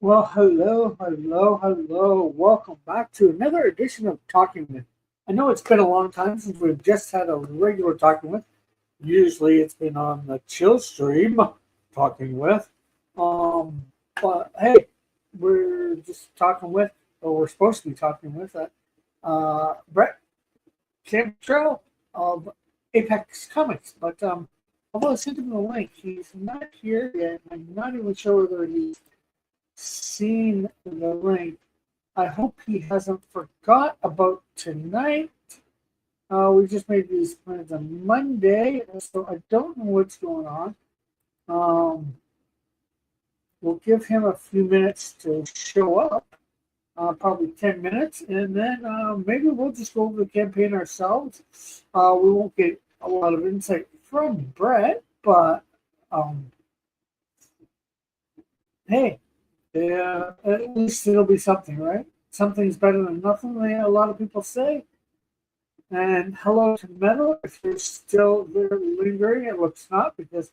Well, hello, hello, hello. Welcome back to another edition of Talking With. I know it's been a long time since we've just had a regular Talking With. Usually it's been on the chill stream, Talking With. Um, but hey, we're just talking with, or we're supposed to be talking with, Brett Cantrell of Apex Comics. But although I sent him the link, he's not here yet. I'm not even sure whether he's seen the link. I hope he hasn't forgot about tonight. We just made these plans on Monday, so I don't know what's going on. Um, we'll give him a few minutes to show up, probably 10 minutes, and then maybe we'll just go over the campaign ourselves. We won't get a lot of insight from Brett, but um, hey, yeah, at least it'll be something, right? Something's better than nothing, a lot of people say. And hello to Metal, if you're still there lingering, it looks not because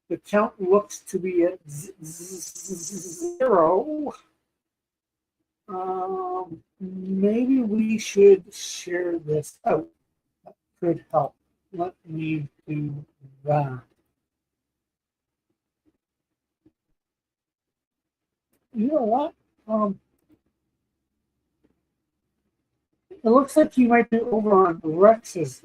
the count looks to be at zero. Maybe we should share this out. That could help. Let me do that. You know what? It looks like you might be over on Rex's.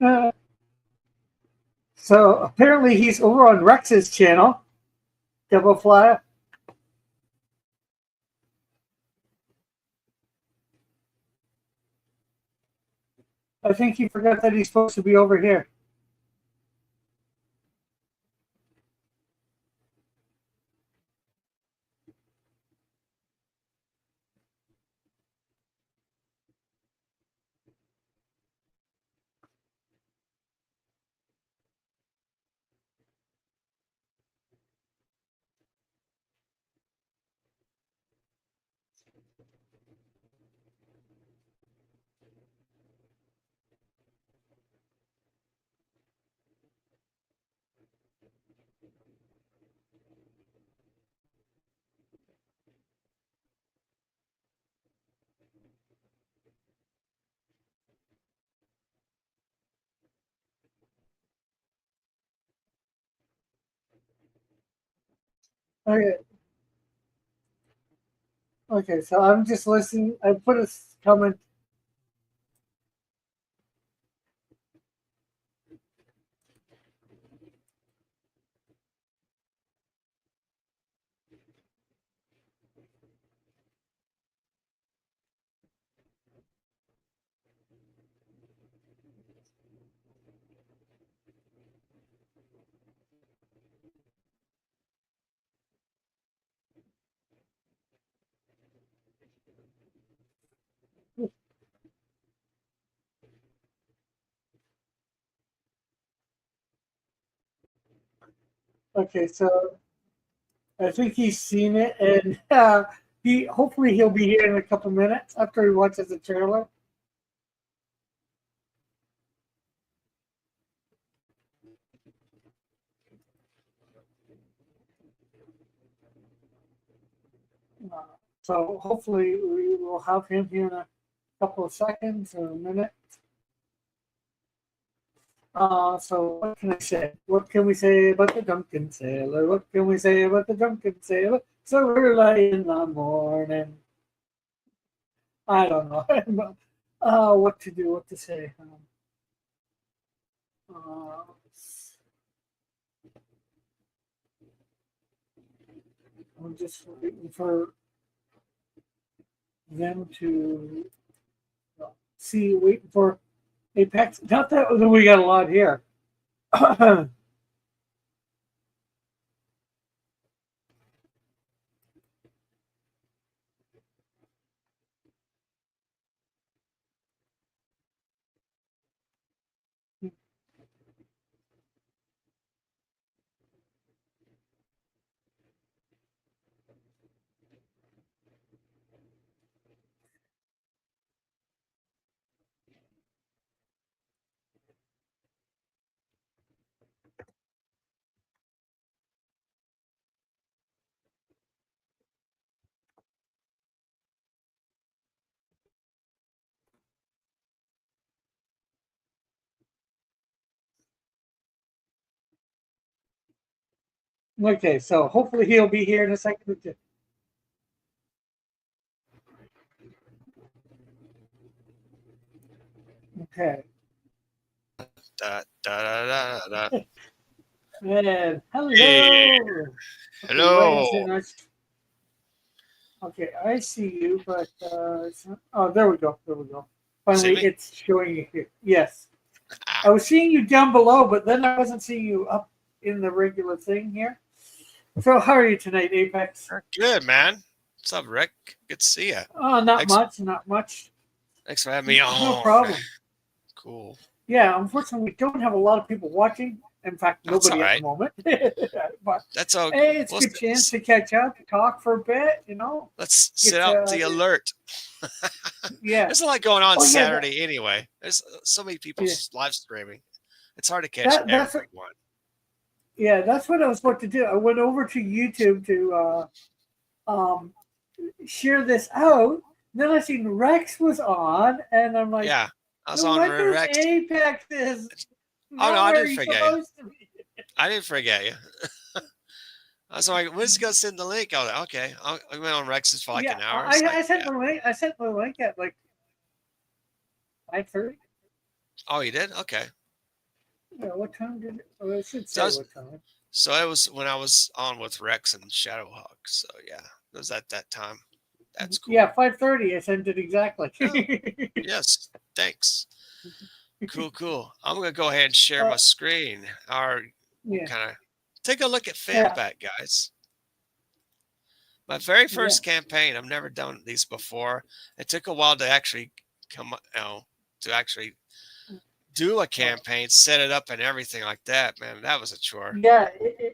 Uh, so apparently he's over on Rex's channel, Double Fly. I think he forgot that he's supposed to be over here. Okay, okay, so I'm just listening. I put a comment. Okay, so I think he's seen it, and he hopefully he'll be here in a couple minutes after he watches the trailer. Uh, so hopefully we will have him here in a couple of seconds or a minute. So what can I say? What can we say about the drunken sailor? What can we say about the drunken sailor? So early in the morning. I don't know what to do, what to say. Uh, I'm just waiting for them to see, waiting for Apex. Not that we got a lot here. Okay, so hopefully he'll be here in a second. Okay. Da, da, da, da, da. And Hey, hello. Okay, wait a hello. second. Okay, I see you, but oh, there we go. There we go. See Finally, me? it's showing you here. Yes, Ah, I was seeing you down below, but then I wasn't seeing you up in the regular thing here. So, how are you tonight, Apex? good, man. What's up, Rick? Good to see you. Oh, not Thanks, much, not much. thanks for having me No on. problem. Cool. Yeah, unfortunately, we don't have a lot of people watching. In fact, That's all nobody at the right. moment. But That's all. hey, it's a We'll good chance to catch up, talk for a bit. let's sit Get out the alert. yeah. There's a lot going on Oh yeah, Saturday anyway. There's so many people yeah. live streaming. It's hard to catch That's everyone. yeah. That's what I was about to do. I went over to YouTube to um, share this out. Then I seen Rex was on, and I'm like, Yeah, I was no on wonder Rex. Apex is Oh no, not I where didn't he's forget you. supposed to be. I didn't forget you. I was like, when's he gonna send the link? I was like, okay. I went on Rex's for like Yeah, an hour. It's like, I sent yeah. the link. I sent the link at like 5:30. Oh, you did? Okay. Yeah, what time did it? Oh, it should So I say was, what time. so it was when I was on with Rex and Shadowhawk. So yeah, it was at that time. That's Yeah, cool. 5:30. I sent it exactly. Oh, yes. Thanks. Cool, cool. I'm gonna go ahead and share uh, my screen. We'll yeah, kind of take a look at yeah, Fanbat, guys. My very yeah. first campaign. I've never done these before. It took a while to actually come, to actually do a Uh, campaign, set it up, and everything like that. Man, that was a chore. Yeah,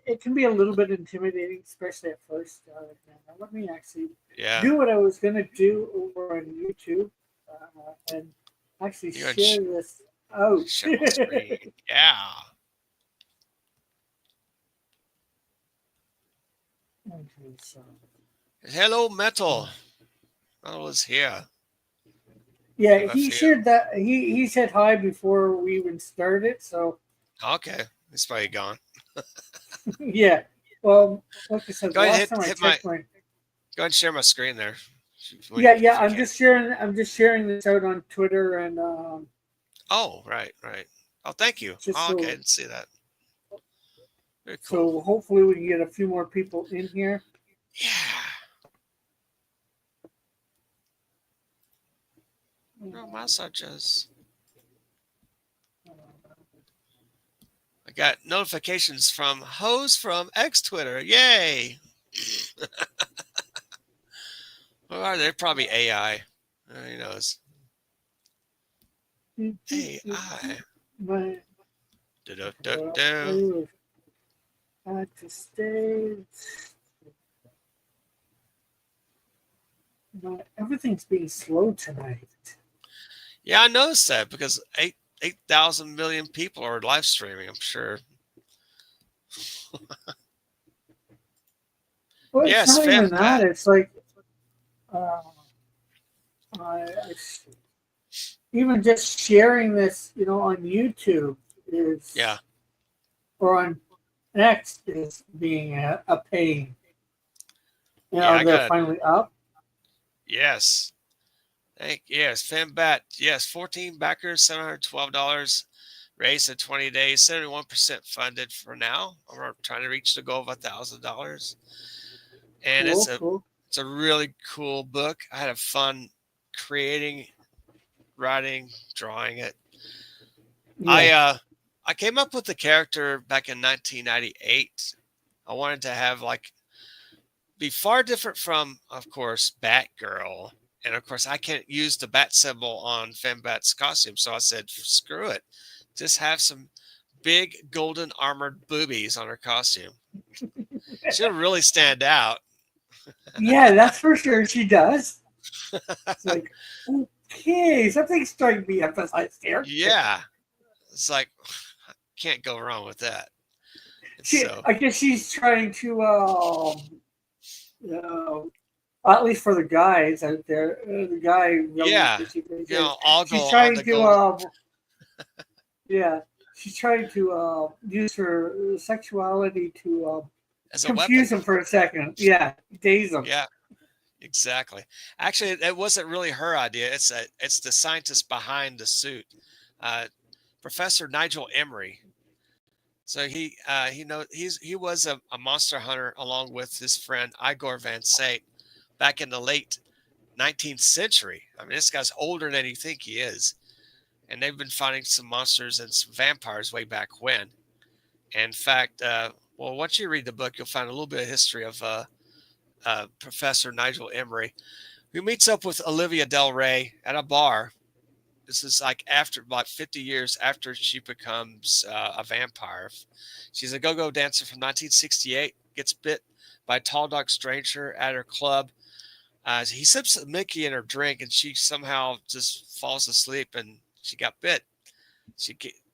it can be a little bit intimidating, especially at first. Now let me actually Yeah, do what I was going to do over on YouTube and actually you gonna share this out. share my screen? Yeah. Okay, so, Hello, Metal. Metal is here. yeah, Give a he few. shared that. He said hi before we even started. So, Okay, it's probably gone. yeah. Well, like I said, the Go ahead, last time I hit my. checked my Go ahead and share my screen there, yeah, if yeah. you can. I'm just sharing this out on Twitter and Oh, right, right. Oh, thank you. just Oh, okay, I so didn't see that. Very cool. so hopefully we can get a few more people in here. Yeah. No massages. I got notifications from hoes from X Twitter. Yay! Who are they? They're probably AI. Who knows? AI. My Do do do well, I do. was at the stage. Everything's being slow tonight. Yeah, I noticed that because 8,000 million people are live streaming. I'm sure. Well, it's Yes, not even Fempat. that. It's like uh, I, even just sharing this, on YouTube Yeah, is or on X is being a pain. yeah. I They're got it. finally up. Yes. Yes, Fembat. Yes, 14 backers, $712. Raised in 20 days, 71% funded for now. We're trying to reach the goal of $1,000. And Cool, cool. it's a really cool book. I had a fun creating, writing, drawing it. I Yeah, uh I came up with the character back in 1998. I wanted to have like be far different from, of course, Batgirl. And of course, I can't use the bat symbol on Fembat's costume. So I said, screw it. Just have some big golden armored boobies on her costume. She'll really stand out. yeah, that's for sure. She does. It's like, okay, something's starting to be emphasized here. Yeah. It's like, can't go wrong with that. And so, I guess she's trying to, uh, at least for the guys out there, the guy villains yeah, that she plays, I'll go she's on trying the to, golden. yeah, she's trying to use her sexuality to as a weapon. Confuse them for a second. Yeah, daze them. Yeah, exactly. Actually, it wasn't really her idea. It's the scientist behind the suit, uh, Professor Nigel Emery. So he was a monster hunter along with his friend Igor Van Sant back in the late 19th century. I mean, this guy's older than you think he is, and they've been finding some monsters and some vampires way back when. And in fact, well, once you read the book, you'll find a little bit of history of Professor Nigel Emery, who meets up with Olivia Del Rey at a bar. This is like after about 50 years after she becomes a vampire. She's a go-go dancer from 1968, gets bit by a tall, dark stranger at her club. He sips a Mickey in her drink, and she somehow just falls asleep, and she got bit.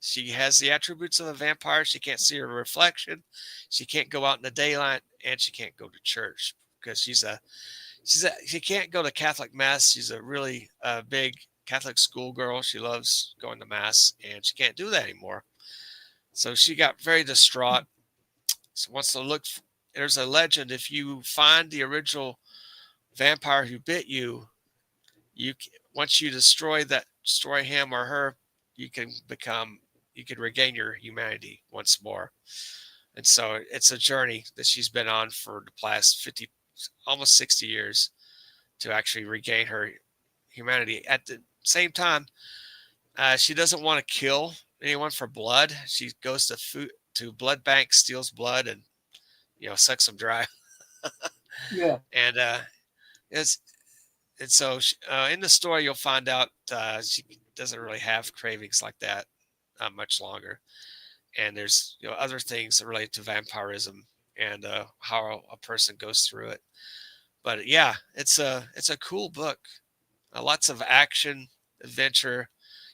She has the attributes of a vampire. She can't see her reflection. She can't go out in the daylight, and she can't go to church because she can't go to Catholic mass. She's a really big Catholic schoolgirl. She loves going to mass, and she can't do that anymore. So she got very distraught. So wants to look. There's a legend: if you find the original vampire who bit you, once you destroy him or her, you can regain your humanity once more. And so it's a journey that she's been on for the past 50, almost 60 years to actually regain her humanity. At the same time, she doesn't want to kill anyone for blood. She goes to blood banks, steals blood, and sucks them dry. Yeah. And it's and so in the story you'll find out she doesn't really have cravings like that much longer. And there's other things that relate to vampirism and how a person goes through it. But yeah, it's a cool book. Lots of action, adventure,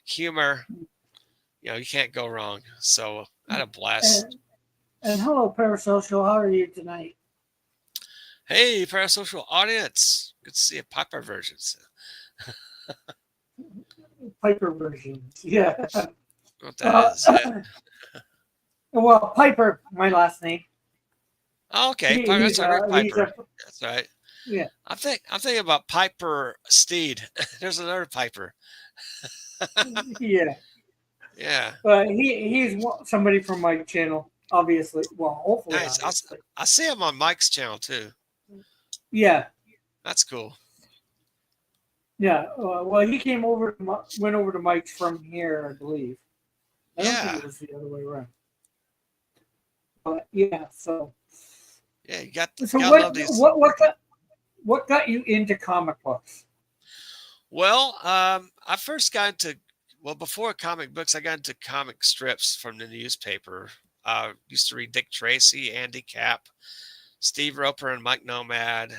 humor. You can't go wrong. So I had a blast. And hello, Parasocial. How are you tonight? Hey, Parasocial audience. Good to see a Piper versions. Piper versions. Yeah. What that is. Yeah. Well, Piper, my last name. Oh, okay. That's right. Piper. That's right. Yeah. I'm thinking about Piper Steed. There's another Piper. Yeah. Yeah. But he's somebody from my channel, obviously. Well, hopefully. Nice. I see him on Mike's channel too. Yeah. That's cool. Yeah. Well, he went over to Mike's from here, I believe. I don't think it was the other way around. But yeah, so. Yeah, you got. So love these. What got you into comic books? Well, I first got into before comic books, I got into comic strips from the newspaper. Used to read Dick Tracy, Andy Capp, Steve Roper, and Mike Nomad.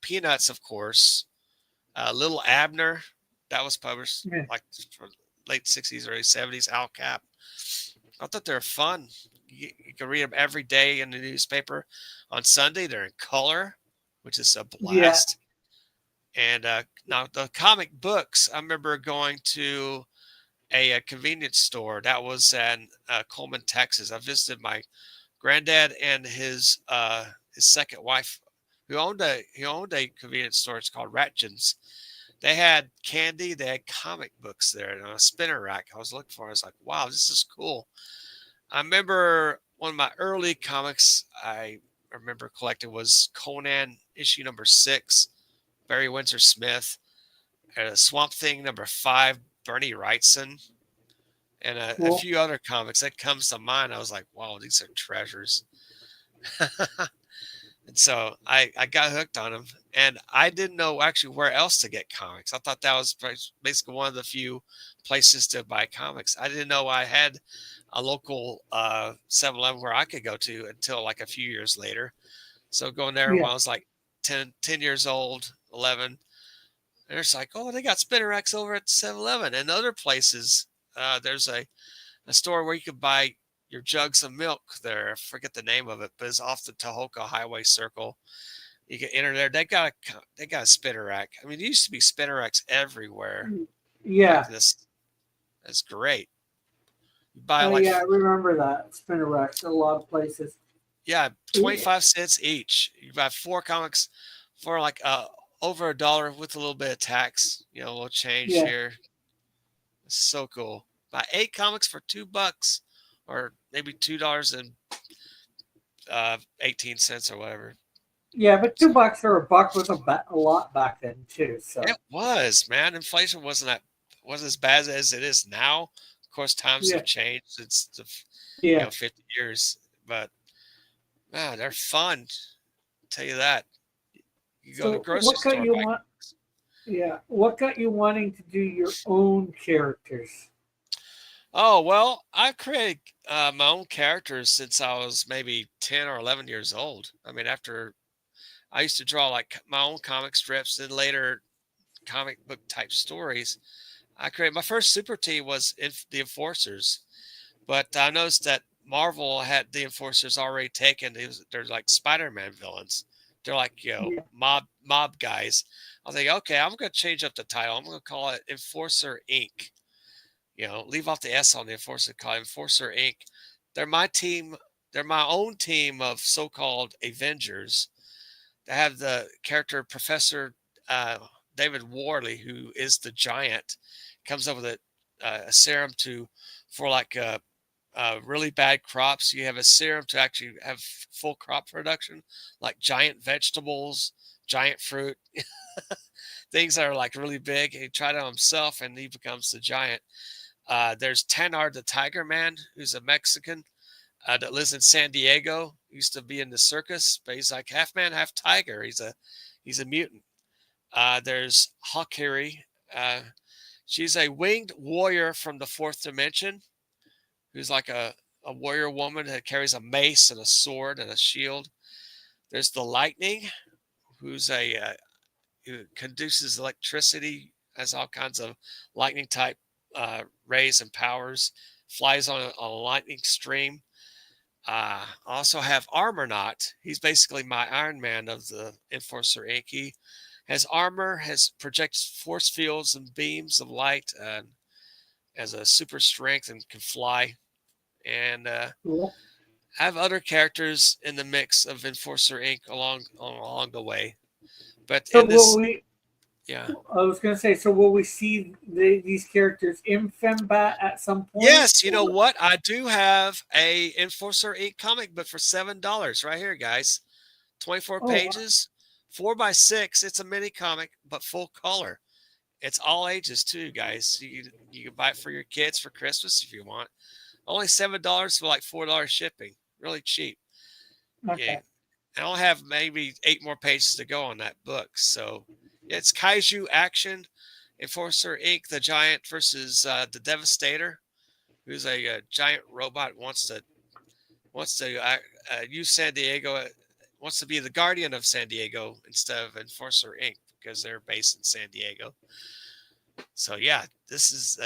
Peanuts, of course. Little Abner, that was published like late 60s, early 70s. Al Cap. I thought they were fun. You can read them every day in the newspaper. On Sunday, they're in color, which is a blast. Yeah. And now the comic books, I remember going to a convenience store that was in Coleman, Texas. I visited my granddad and his second wife, who owned a convenience store. It's called Ratchins. They had candy. They had comic books there and a spinner rack. I was looking for. I was like, wow, this is cool. I remember one of my early comics I remember collecting was Conan issue number 6, Barry Windsor Smith, Swamp Thing number 5, Bernie Wrightson, and a few other comics that comes to mind. I was like, wow, these are treasures. And so I got hooked on them, and I didn't know actually where else to get comics. I thought that was basically one of the few places to buy comics. I didn't know I had a local 7-Eleven where I could go to until like a few years later. So going there when I was like 10 years old, 11, and it's like, oh, they got spinner racks over at 7-Eleven and other places. There's a store where you could buy your jugs of milk there. I forget the name of it, but it's off the Tahoka Highway Circle. You can enter there. They got a spinner rack. I mean, there used to be spinner racks everywhere. Yeah. Like this. That's great. I remember that. Spinner racks at a lot of places. Yeah, Yeah, 25 cents each. You buy 4 comics for like over $1 with a little bit of tax, a little change yeah, here. It's so cool. Buy 8 comics for $2 or maybe $2.18 or whatever. yeah. But So $2 or a buck was a lot back then too. it So was, man. Inflation wasn't as bad as it is now. Of course, times have yeah, changed since yeah. 50 years, but man, they're fun. Tell you that. You go to the So grocery what got store, you buy. want? Yeah, what got you wanting to do your own characters? Oh, well, I've created my own characters since I was maybe 10 or 11 years old. I mean, after I used to draw like my own comic strips and later comic book type stories. I created my first super team was the Enforcers, but I noticed that Marvel had the Enforcers already taken. They're like Spider-Man villains. They're like, Yeah, mob guys. I was like, okay, I'm going to change up the title. I'm going to call it Enforcer Inc. Leave off the S on the Enforcer, call it Enforcer Inc. They're my team. They're my own team of so-called Avengers. They have the character Professor uh, David Worley, who is the giant, comes up with a serum for like really bad crops. You have a serum to actually have full crop production, like giant vegetables, giant fruit, things that are like really big. He tried it on himself, and he becomes the giant. There's Tanar the Tiger Man, who's a Mexican that lives in San Diego. Used to be in the circus, but he's like half man, half tiger. He's a mutant. There's Hakiri. Uh, she's a winged warrior from the fourth dimension, who's like a warrior woman that carries a mace and a sword and a shield. There's the Lightning, who's who conduces electricity, has all kinds of lightning type rays and powers, flies on a lightning stream. Also have Armornaut. He's basically my Iron Man of the Enforcer Inc. He has armor, has projects force fields and beams of light, and has a super strength and can fly. And cool. I have other characters in the mix of Enforcer Inc. along the way. But So in will this, we? yeah, I was gonna say, so will we see these characters in Fembat at some point? yes, you know Or what? I do have a Enforcer Inc. comic book for $7 right here, guys. 24 oh, wow. pages, 4 by 6. It's a mini comic, but full color. It's all ages too, guys. You can buy it for your kids for Christmas if you want. Only $7 for like $4 shipping. Really cheap. Yeah, Okay. I only have maybe 8 more pages to go on that book. So yeah, it's Kaiju Action, Enforcer Inc. The Giant versus the Devastator, who's a giant robot wants to use San Diego, wants to be the guardian of San Diego instead of Enforcer Inc. because they're based in San Diego. So yeah, this is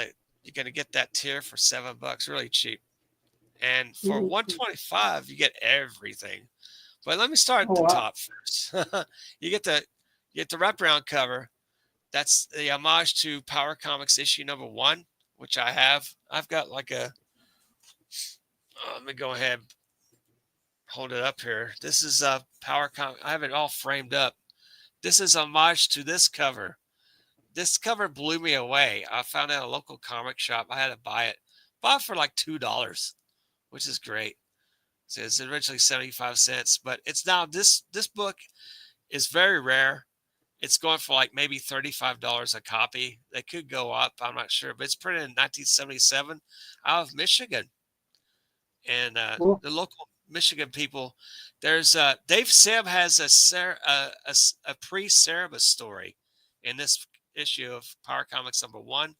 you're gonna get that tier for $7, really cheap. And for Cool, cool. 125, you get everything. But let me start at Oh the wow. top first. You get the wraparound cover. That's the homage to Power Comics issue number 1, which I have. I've got like let me go ahead, hold it up here. This is a Power Comic. I have it all framed up. This is homage to this cover. This cover blew me away. I found it at a local comic shop. I had to buy it. Bought it for like $2, which is great. So it's originally 75 cents, but it's now this book is very rare. It's going for like maybe $35 a copy. They could go up, I'm not sure, but it's printed in 1977 out of Michigan. And Cool. the local Michigan people, there's Dave Sim has a pre-Cerebus story in this issue of Power Comics number 1.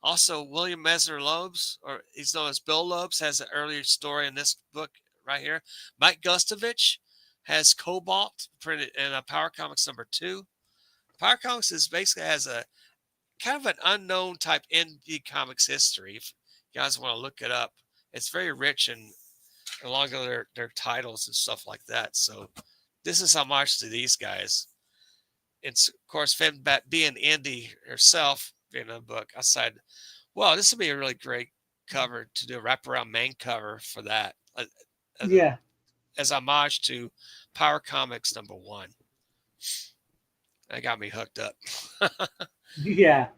Also, William Mesner Loebs, or he's known as Bill Loebs, has an earlier story in this book right here. Mike Gustovich has Cobalt printed in a Power Comics number 2. Power Comics is basically has a kind of an unknown type indie comics history. If you guys want to look it up, it's very rich and along with their titles and stuff like that. So this is how much to these guys. It's of course Fembat being indie herself being a book. I said, well, this would be a really great cover to do a wraparound main cover for that. Yeah. as homage to Power Comics #1. That got me hooked up. Yeah.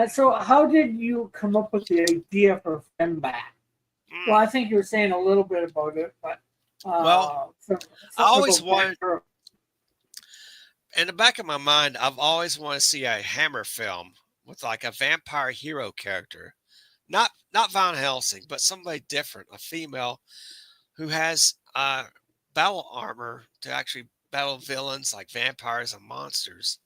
So how did you come up with the idea for Fembat? Well, Mm. I think you were saying a little bit about it, but Well, I something always about wanted, Cantrell. in the back of my mind, I've always wanted to see a Hammer film with like a vampire hero character, not Van Helsing, but somebody different, a female who has battle armor to actually battle villains like vampires and monsters.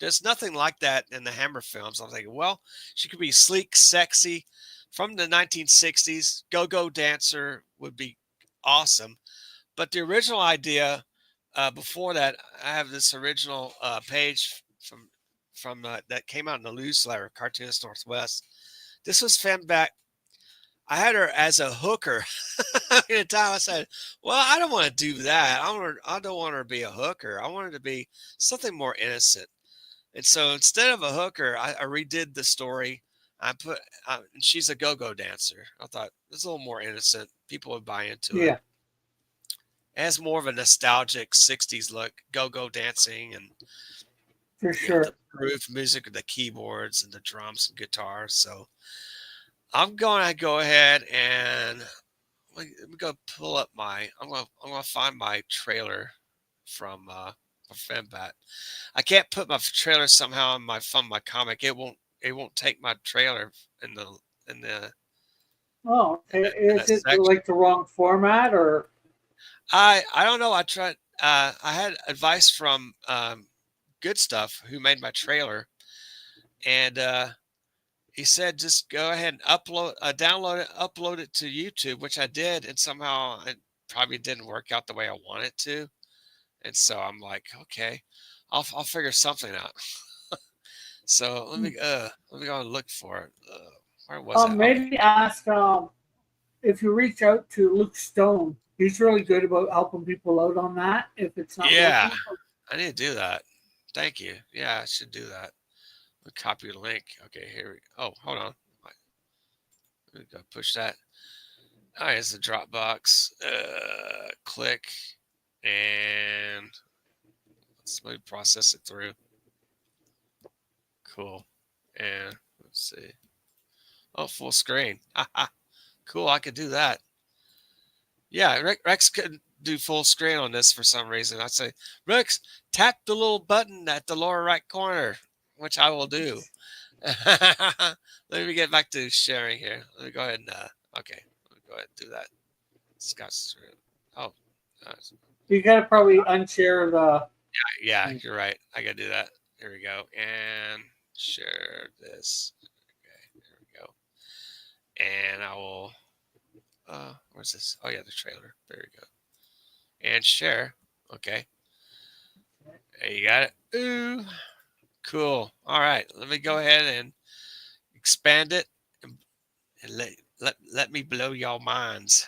There's nothing like that in the Hammer films. I'm thinking, well, she could be sleek, sexy, from the 1960s. Go-go dancer would be awesome. But the original idea, before that, I have this original page from that came out in the newsletter, Cartoonist Northwest. This was Femback. I had her as a hooker. At the time, I said, "Well, I don't want to do that. I don't want her to be a hooker. I want her to be something more innocent." And so instead of a hooker, I redid the story. I put, and she's a go-go dancer. I thought it's a little more innocent. People would buy into it. Yeah, It has more of a nostalgic '60s look, go-go dancing, and for the sure. groove music of the keyboards and the drums and guitars. So I'm going to go ahead and let me go pull up my. I'm going to find my trailer from Fembat. I can't put my trailer somehow on my comic. It won't take my trailer in the in the Oh, in okay. that, in Is that it section. like the wrong format or? I don't know. I tried. I had advice from Good Stuff, who made my trailer, and he said just go ahead and download it, upload it to YouTube, which I did, and somehow it probably didn't work out the way I wanted to. And so I'm like, okay, I'll figure something out. So let me go and look for it. Where was it? Okay. Maybe ask if you reach out to Luke Stone. He's really good about helping people out on that if it's not Yeah, working. I need to do that. Thank you. Yeah, I should do that. Let me copy the link. Okay, here we go. Oh, hold on. Let me go push that. All right, it's the Dropbox. Click and let me process it through. Cool. And let's see. Oh, full screen. Cool. I could do that. Yeah, Rex could do full screen on this for some reason. I'd say, Rex, tap the little button at the lower right corner, which I will do. Let me get back to sharing here. Let me go ahead and okay. Let me go ahead and do that. Scott's oh, uh, You got to probably unshare the yeah, thing. you're right. I gotta do that. Here we go, and share this. Okay, there we go. And I will. Where's this? Oh yeah, the trailer. There we go. And share. Okay, there you got it. Ooh, cool. All right, let me go ahead and expand it and let me blow y'all minds.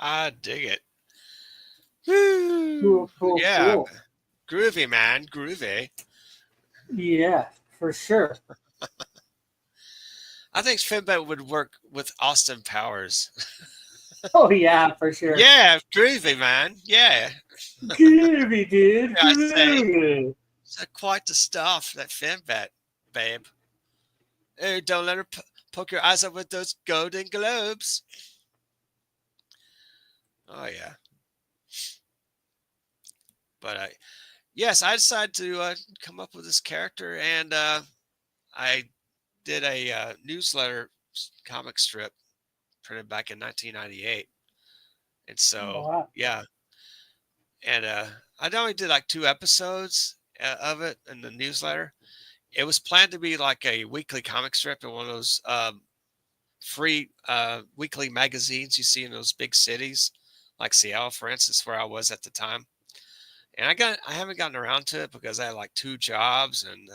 I dig it. Woo! Cool, cool, Yeah, cool. groovy, man, groovy. Yeah, for sure. I think Finbat would work with Austin Powers. Oh yeah, for sure. Yeah, groovy, man. Yeah. Groovy, dude. Yeah, I say, Groovy. it's quite the stuff, that Fembat, babe. Hey, don't let her poke your eyes up with those golden globes. Oh yeah, but yes, I decided to come up with this character, and I did a newsletter comic strip printed back in 1998, and Oh, so wow. yeah, and I only did like 2 episodes of it in the newsletter. It was planned to be like a weekly comic strip in one of those free weekly magazines you see in those big cities, like Seattle, for instance, where I was at the time. And I haven't gotten around to it because I had like 2 jobs and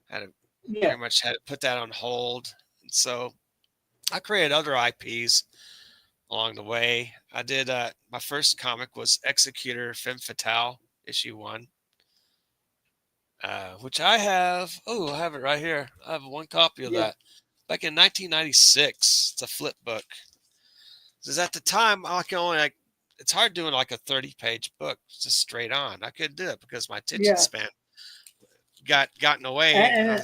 had to Yeah. pretty much had to put that on hold. And so I created other IPs along the way. I did my first comic was Executor Femme Fatale issue 1, which I have. Oh, I have it right here. I have one copy of Yeah. that back in 1996. It's a flip book. Because at the time, I can only like, it's hard doing like a 30-page book just straight on. I couldn't do it because my attention Yeah. span gotten away. And,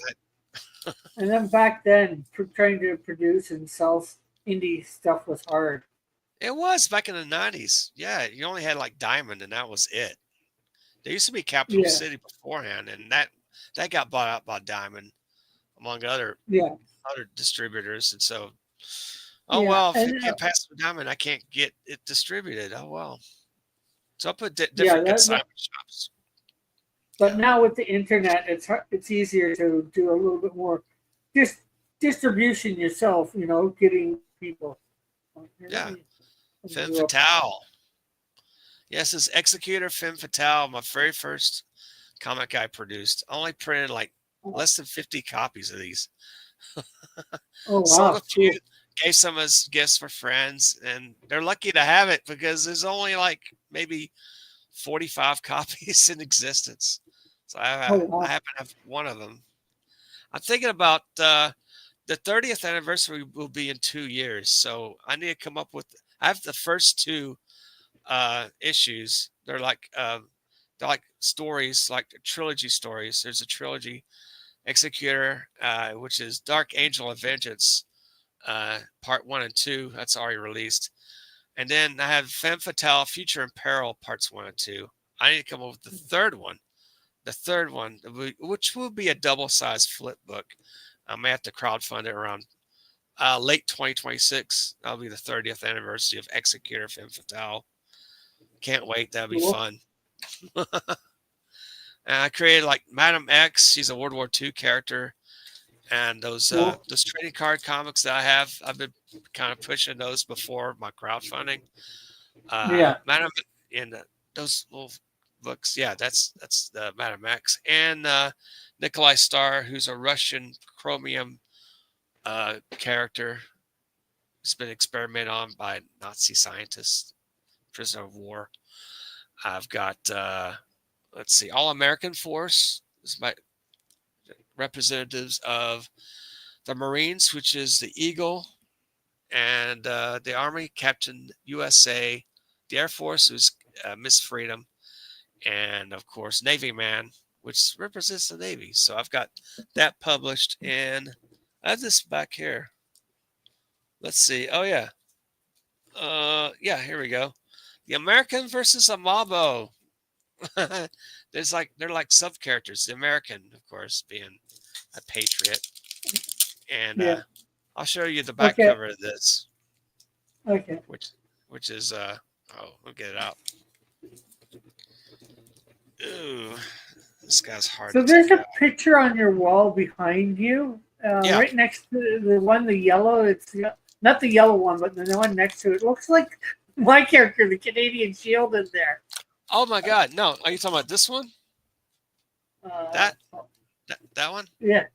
and then back then, trying to produce and sell indie stuff was hard. It was back in the 90s. Yeah, you only had like Diamond, and that was it. There used to be Capital Yeah. City beforehand, and that got bought out by Diamond, among Yeah. other distributors. And so, oh Yeah. well, if it And can't pass through Diamond, I can't get it distributed. Oh well. So I put yeah, different consignment shops. but Yeah, now with the internet, it's easier to do a little bit more just distribution yourself. Getting people. yeah. Let me Femme do Fatale. Yes, it's Executor Femme Fatale, my very first comic I produced. I only printed like less than 50 copies of these. Oh Sold a wow, few, cool. gave some as gifts for friends, and they're lucky to have it because there's only like maybe 45 copies in existence. So Oh I wow. happen to have one of them. I'm thinking about the 30th anniversary will be in 2 years, so I need to come up with. I have the first two issues. They're like stories, like trilogy stories. There's a trilogy, Executor, which is Dark Angel of Vengeance, part 1 and 2. That's already released. And then I have Femme Fatale, Future in Peril, parts 1 and 2. I need to come up with the third one. The third one, which will be a double-sized flip book. I may have to crowdfund it around late 2026. That'll be the 30th anniversary of Executor Femme Fatale. Can't wait. That'll be Cool. fun. And I created like Madam X. She's a World War II character. And Cool. those trading card comics that I have, I've been kind of pushing those before my crowdfunding. Yeah. Madam in those little books, yeah, that's the Madam X and Nikolai Star, who's a Russian chromium character. It's been experimented on by Nazi scientists, prisoner of war. I've got let's see, All American Force is my representatives of the Marines, which is the Eagle, and the Army, Captain USA, the Air Force, who's Miss Freedom, and of course Navy Man, which represents the Navy. So I've got that published, and I have this back here. Let's see. Oh yeah, yeah. Here we go. The American versus Amabo. They're like sub characters. The American, of course, being a patriot, and Yeah. I'll show you the back Okay. cover of this, Okay. which is oh, we'll get it out. Ooh, this guy's hard So to there's take a out. picture on your wall behind you, Yeah. right next to the yellow. It's not the yellow one, but the one next to it. Looks like my character, the Canadian Shield, is there. Oh my God, no! Are you talking about this one? Uh, That that one? yeah.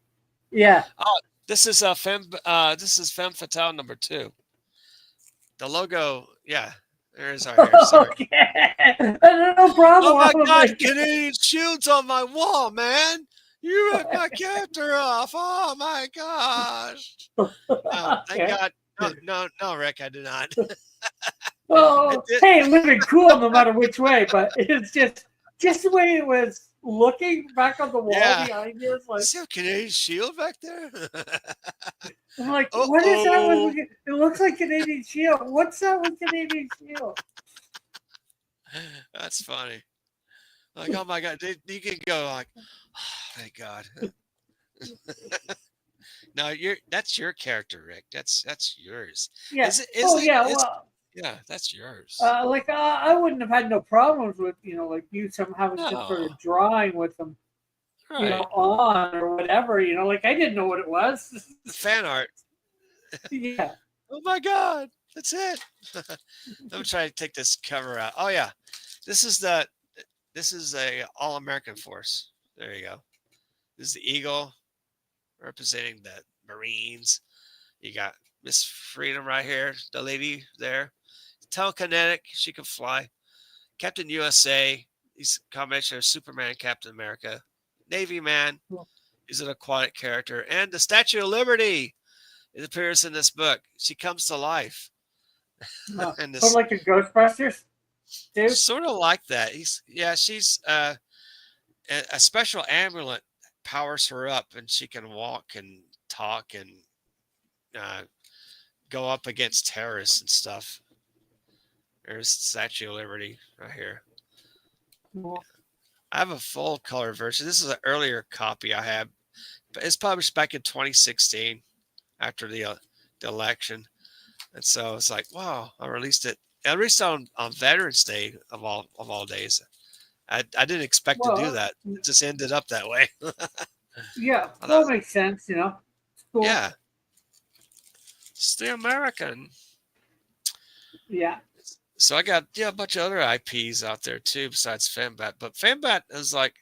Yeah. Oh, this is femme. This is Femme Fatale number 2. The logo, yeah, there is our here. Sorry. Okay. No Oh my problem. God, Canadian Shields on my wall, man! You ripped my character off. Oh my gosh! Oh, thank Okay. God. No, no, no, Rick, I did not. It Well, did. hey, it would have been cool no matter which way, but it's just the way it was looking back on the wall Yeah. behind you. It's You like see a Canadian shield back there? I'm like, Uh what is that? oh. It looks like Canadian Shield. What's that with Canadian Shield? That's funny. Like, oh my God. You can go like, oh, thank God. No, that's your character, Rick. That's yours. Yeah. Is it? Oh Is it? yeah. It's Well, yeah. That's yours. like I wouldn't have had no problems with like you some having some sort No, of drawing with them, right. on or whatever. Like I didn't know what it was. The fan art. Yeah. Oh my God, that's it. Let me try to take this cover out. Oh yeah, this is the this is a all American force. There you go. This is the eagle representing the Marines. You got Miss Freedom right here, the lady there. Telekinetic, she can fly. Captain USA, he's a combination of Superman and Captain America. Navy Man, is an aquatic character. And the Statue of Liberty, it appears in this book. She comes to life. And Sort of this like a Ghostbusters, dude. sort of like that. She's a special amulet powers her up, and she can walk and talk and uh, go up against terrorists and stuff. There's Statue of Liberty right here. I have a full color version. This is an earlier copy I have. It's published back in 2016 after the election. And so it's like, wow, I released it. I released it on Veterans Day of all days. I didn't expect to do Well, that. It just ended up that way. yeah, I well, thought, it makes sense. It's cool. yeah, stay American. Yeah. So I got a bunch of other IPs out there too besides Fembat. But Fembat is like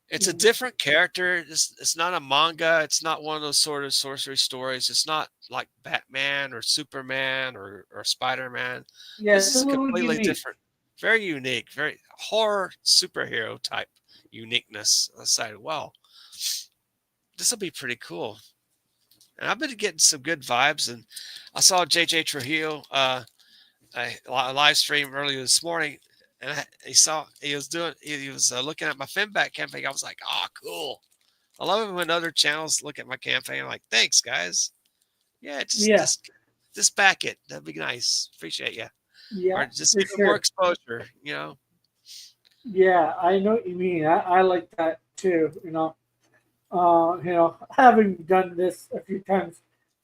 it's a different character. It's not a manga. It's not one of those sort of sorcery stories. It's not like Batman or Superman or Spider-Man. Yeah, This it's a is little completely unique. different. Very unique. Very horror superhero type uniqueness. I decided, well, this will be pretty cool. And I've been getting some good vibes. And I saw JJ Trujillo a live stream earlier this morning, and he was looking at my Finback campaign. I was like, oh, cool. I love it when other channels look at my campaign. I'm like, thanks, guys. Yeah, Yeah, just back it. That'd be nice. Appreciate you. yeah, Or just for give it more sure. exposure. Yeah, I know what you mean. I like that too. Having done this a few times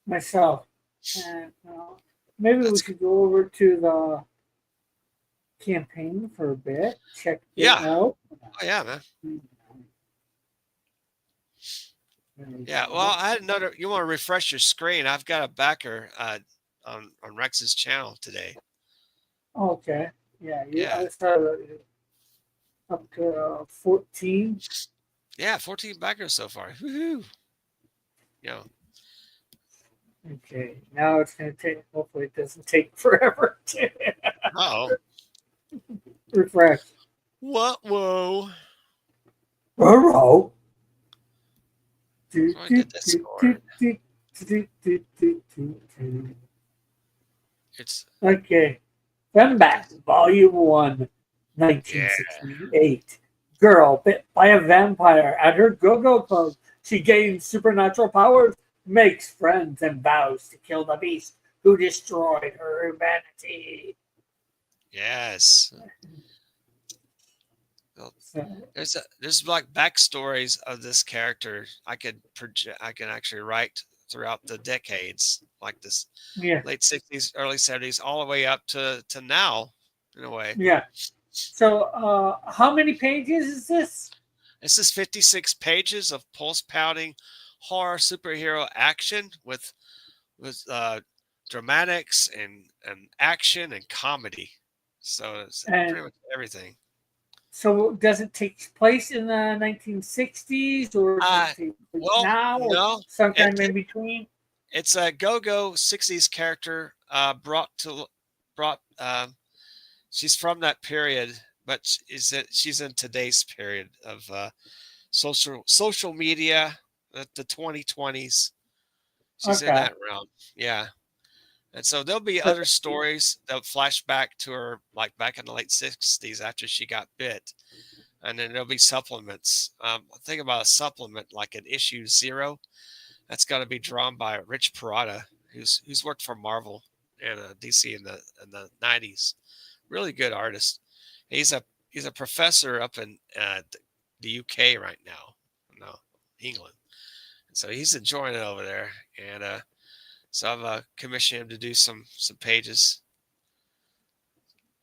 myself, and maybe we That's could go over to the campaign for a bit, check it yeah. out. Oh yeah, man. Yeah. Well, I had another. You want to refresh your screen? I've got a backer on Rex's channel today. Okay. Yeah, Yeah. I started up to 14. Yeah, 14 backers so far. Woohoo! Okay, now it's going to take, hopefully, it doesn't take forever to Oh. refresh. What? Whoa. Hello. I get that score. It's Okay. Fembat, Volume 1, yeah. 1968. Girl bit by a vampire at her go-go club. She gains supernatural powers, makes friends, and vows to kill the beast who destroyed her humanity. Yes. There's like backstories of this character I can actually write throughout the decades, like this Yeah, late 60s, early 70s, all the way up to now, in a way. yeah. So, how many pages is this? This is 56 pages of pulse-pounding horror superhero action with dramatics and action and comedy. So it's And pretty much everything. so, does it take place in the 1960s, or does it take place Well, now, or no, sometime in between? it's a go-go 60s character brought. She's from that period, but she's in today's period of social media, the 2020s. She's in Okay. that realm. Yeah. And so there'll be But other stories that flash back to her, like back in the late 60s after she got bit. And then there'll be supplements. Think about a supplement like an issue 0. That's got to be drawn by Rich Parada, who's worked for Marvel and DC in the 90s. Really good artist. He's a he's a professor up in the UK right now, no, England. And so he's enjoying it over there. And so I've commissioned him to do some pages.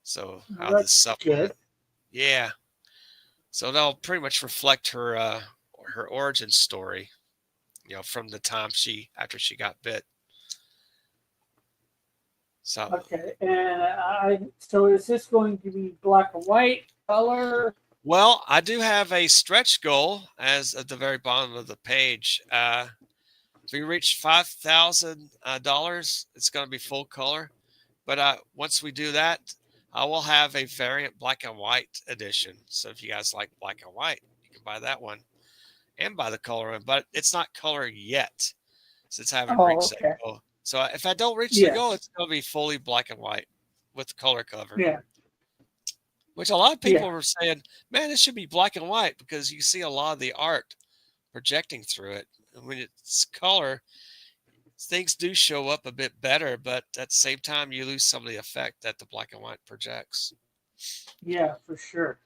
So out of this that's good. supplement, yeah. So that'll pretty much reflect her origin story, from the time after she got bit. So, Okay, and so is this going to be black and white, color? well, I do have a stretch goal as at the very bottom of the page. If we reach $5,000, it's going to be full color. But once we do that, I will have a variant black and white edition. So if you guys like black and white, you can buy that one and buy the color one. But it's not color yet since I haven't Oh, reached that okay. goal. So if I don't reach the goal, Yes. it's going to be fully black and white with the color cover. Yeah. Which a lot of people Yeah. were saying, man, it should be black and white because you see a lot of the art projecting through it. And when it's color, things do show up a bit better, but at the same time, you lose some of the effect that the black and white projects. Yeah, for sure.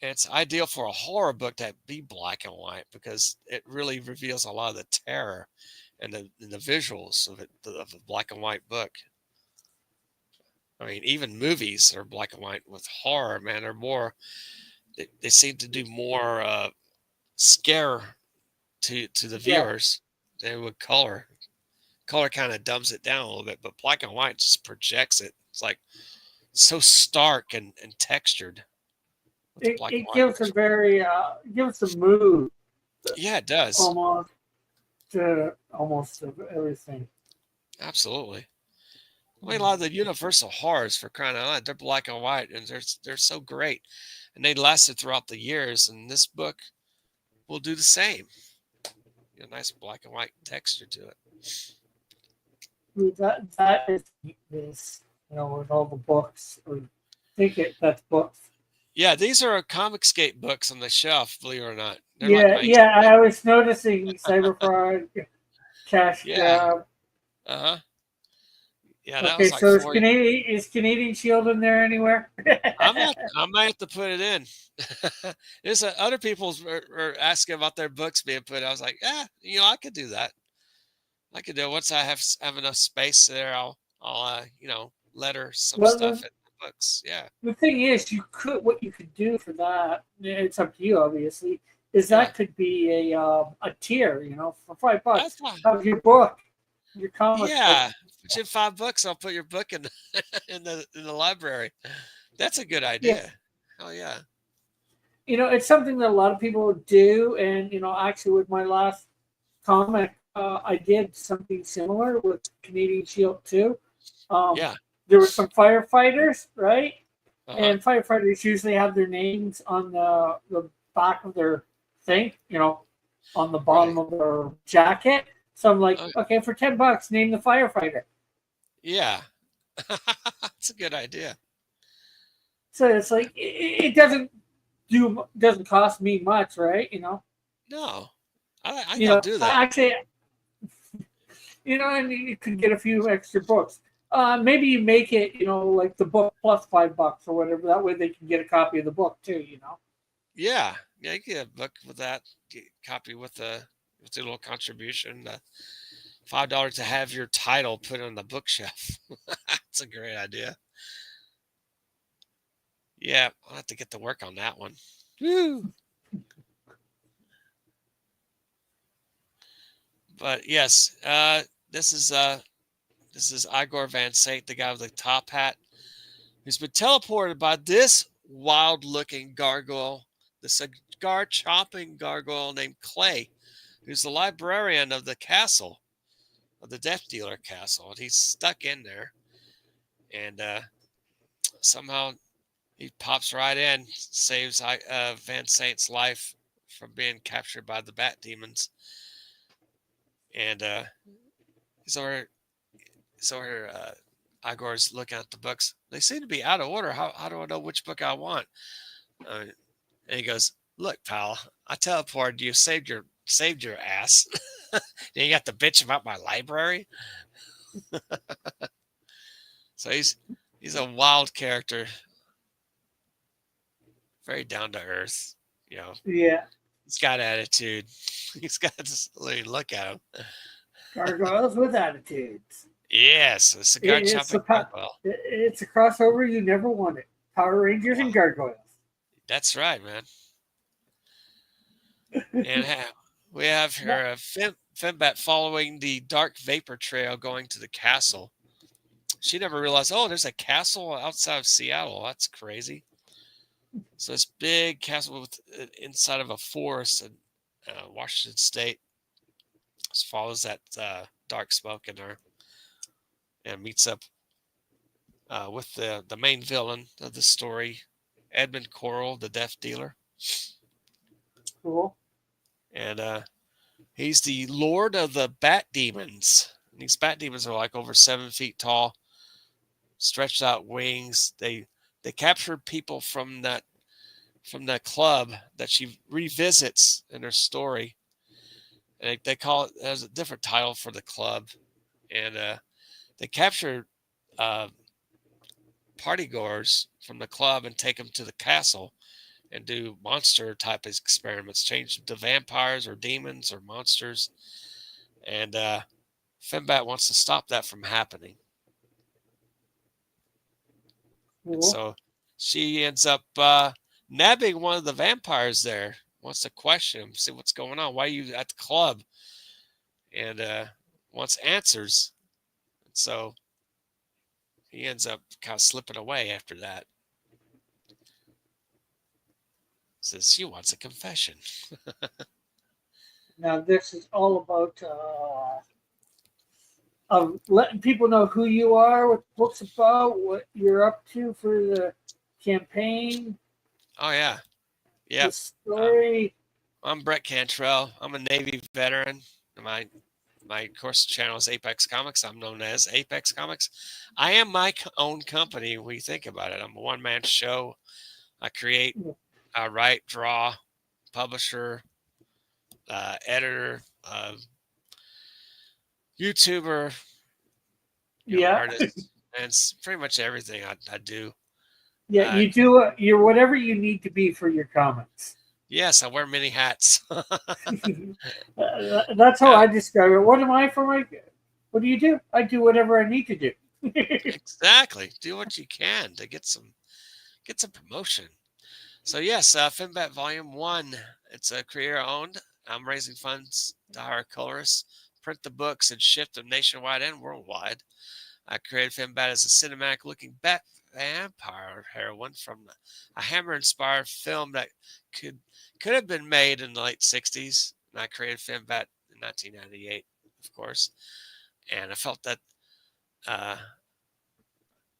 And it's ideal for a horror book to be black and white because it really reveals a lot of the terror and the visuals of a black and white book. I mean, even movies are black and white with horror, man, are more, they seem to do more scare to the Yeah. viewers than with color. Color kind of dumbs it down a little bit, but black and white just projects it. It's like so stark and textured with the black and It white gives a version. very gives a mood Yeah, it does. almost to almost of everything. Absolutely. I mean, a lot of the Universal horrors, for crying out loud, they're black and white, and they're so great, and they lasted throughout the years. And this book will do the same. Nice black and white texture to it. That is this, with all the books. Or think that's books. Yeah, these are Comicscape books on the shelf. Believe it or not, they're like Yeah, my yeah. I was noticing cyber fraud, cash yeah. grab. Uh huh. Yeah, that Okay, was like so 40. Is Canadian Shield in there anywhere? I might have to put it in. There's other people were asking about their books being put. I was like, yeah, I could do that. I could do it. Once I have enough space there. I'll letter some Well, stuff in the books. Yeah, the thing is, what you could do for that. It's up to you, obviously. Is yeah. that could be a tier, for $5. That's fine. Have your book, your comic book. Yeah, put you $5. I'll put your book in in the library. That's a good Yeah, idea. Oh yeah. it's something that a lot of people do, and actually, with my last comic, I did something similar with Canadian Shield too. Um, Yeah. there were some firefighters, right? Uh huh. And firefighters usually have their names on the back of their thing, on the bottom Right. of their jacket. So I'm like, Oh, okay, for $10, name the firefighter. yeah. That's a good idea. So it's like it doesn't cost me much, right? No, I think I'll do that. Actually, and you could get a few extra books. Maybe you make it, like the book plus $5 or whatever. That way they can get a copy of the book too. Yeah, yeah, you can get a book with that. Get a copy with the little contribution. $5 to have your title put on the bookshelf. That's a great idea. Yeah, I'll have to get to work on that one. Woo! But yes, this is Igor Van Sant, the guy with the top hat, who's been teleported by this wild-looking gargoyle, the cigar-chopping gargoyle named Clay, who's the librarian of the castle, of the Death Dealer castle, and he's stuck in there. And somehow he pops right in, saves Van Sant's life from being captured by the Bat Demons, and he's over Igor's looking at the books. They seem to be out of order. How do I know which book I want? And he goes, "Look, pal, I teleported you, saved your ass. And you got to bitch about my library." So he's a wild character, very down to earth. You know, Yeah. he's got attitude. He's got this. Look at him. Gargoyles with attitudes. Yes, a cigar It's chopping a gargoyle. it's a crossover you never wanted. Power Rangers Wow, and gargoyles. that's right, man. And we have Now, here Finbat following the dark vapor trail going to the castle. She never realized, oh, there's a castle outside of Seattle. That's crazy. So this big castle with inside of a forest in Washington State. Just follows that dark smoke in there and meets up with the main villain of the story, Edmund Coral, the death dealer. cool. And he's the lord of the bat demons. And these bat demons are like over 7 feet tall, stretched out wings. They capture people from that club that she revisits in her story. And they call it, there's a different title for the club. And they capture partygoers from the club and take them to the castle and do monster type experiments, change them to vampires or demons or monsters. And Finbat wants to stop that from happening. And Cool. so she ends up nabbing one of the vampires there, wants to question him, see what's going on. Why are you at the club? And wants answers. And so he ends up kind of slipping away after that. Says she wants a confession. Now this is all about of letting people know who you are, what the book's about, what you're up to for the campaign, Oh yeah, the yep. story. I'm Brett Cantrell. I'm a Navy veteran. My course channel is Apex Comics. I'm known as Apex Comics. I am my own company when you think about it. I'm a one-man show. I create, I write, draw, publisher, editor, YouTuber, Yeah, artist, and it's pretty much everything I do. yeah. Uh, You do. You're whatever you need to be for your comics. yes, I wear many hats. That's how Yeah, I describe it. What am I for my? What do you do? I do whatever I need to do. exactly. Do what you can to get some promotion. So yes, Finbat Volume 1. It's a creator owned. I'm raising funds to hire colorists, print the books, and ship them nationwide and worldwide. I created Finbat as a cinematic looking bat vampire heroine from a Hammer inspired film that could have been made in the late 60s. And I created Finbat in 1998, of course. And I felt that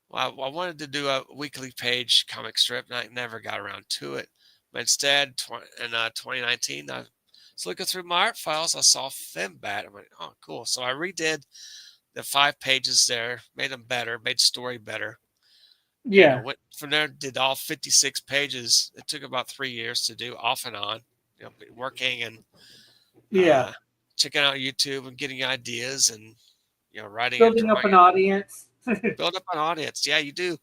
well, I wanted to do a weekly page comic strip, and I never got around to it. But instead, in 2019, I was looking through my art files. I saw Finbat. I'm like, oh, cool. So I redid the 5 pages there, made them better, made story better. And I Yeah, went from there, did all 56 pages. It took about 3 years to do off and on, working and yeah. uh, checking out YouTube and getting ideas and, writing and Building up drawing. an audience. Build up an audience. Yeah, you do.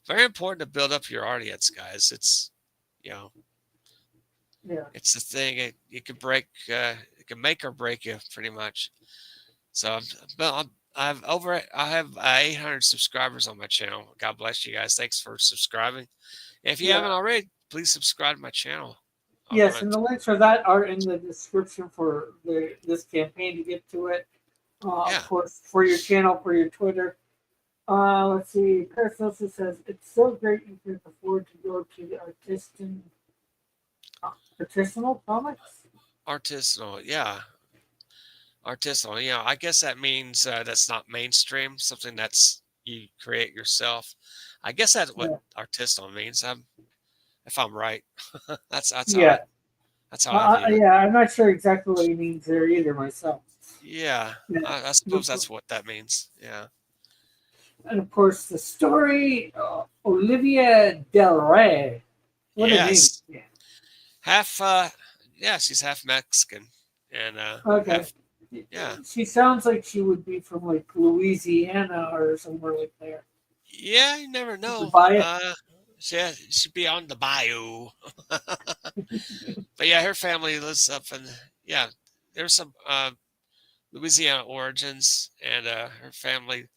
Very important to build up your audience, guys. It's, you know, Yeah. it's the thing. It can break. It can make or break you, pretty much. So I have 800 subscribers on my channel. God bless you guys. Thanks for subscribing. And if you haven't Yeah. already, please subscribe to my channel. I'm Yes, on. and the links for that are in the description for this campaign to get to it. Of Yeah. course, for your channel, for your Twitter. Let's see. Paracelsus says it's so great you can afford to go to the artisanal comics. Artisanal. Yeah. Artisanal. I guess that means that's not mainstream. Something that's you create yourself. I guess that's what Yeah. artisanal means. If I'm right. that's how Yeah. I view it. Yeah. I'm not sure exactly what he means there either myself. Yeah, Yeah. I suppose that's what that means. Yeah. And of course, the story, Olivia Del Rey. What a name. Yes, Yeah. half. Yeah, she's half Mexican, and Okay. half. Yeah, She sounds like she would be from like Louisiana or somewhere like there. yeah. You never Did you know. buy it? She'd be on the bayou. But yeah, her family lives up in. Yeah, there's some Louisiana origins, and her family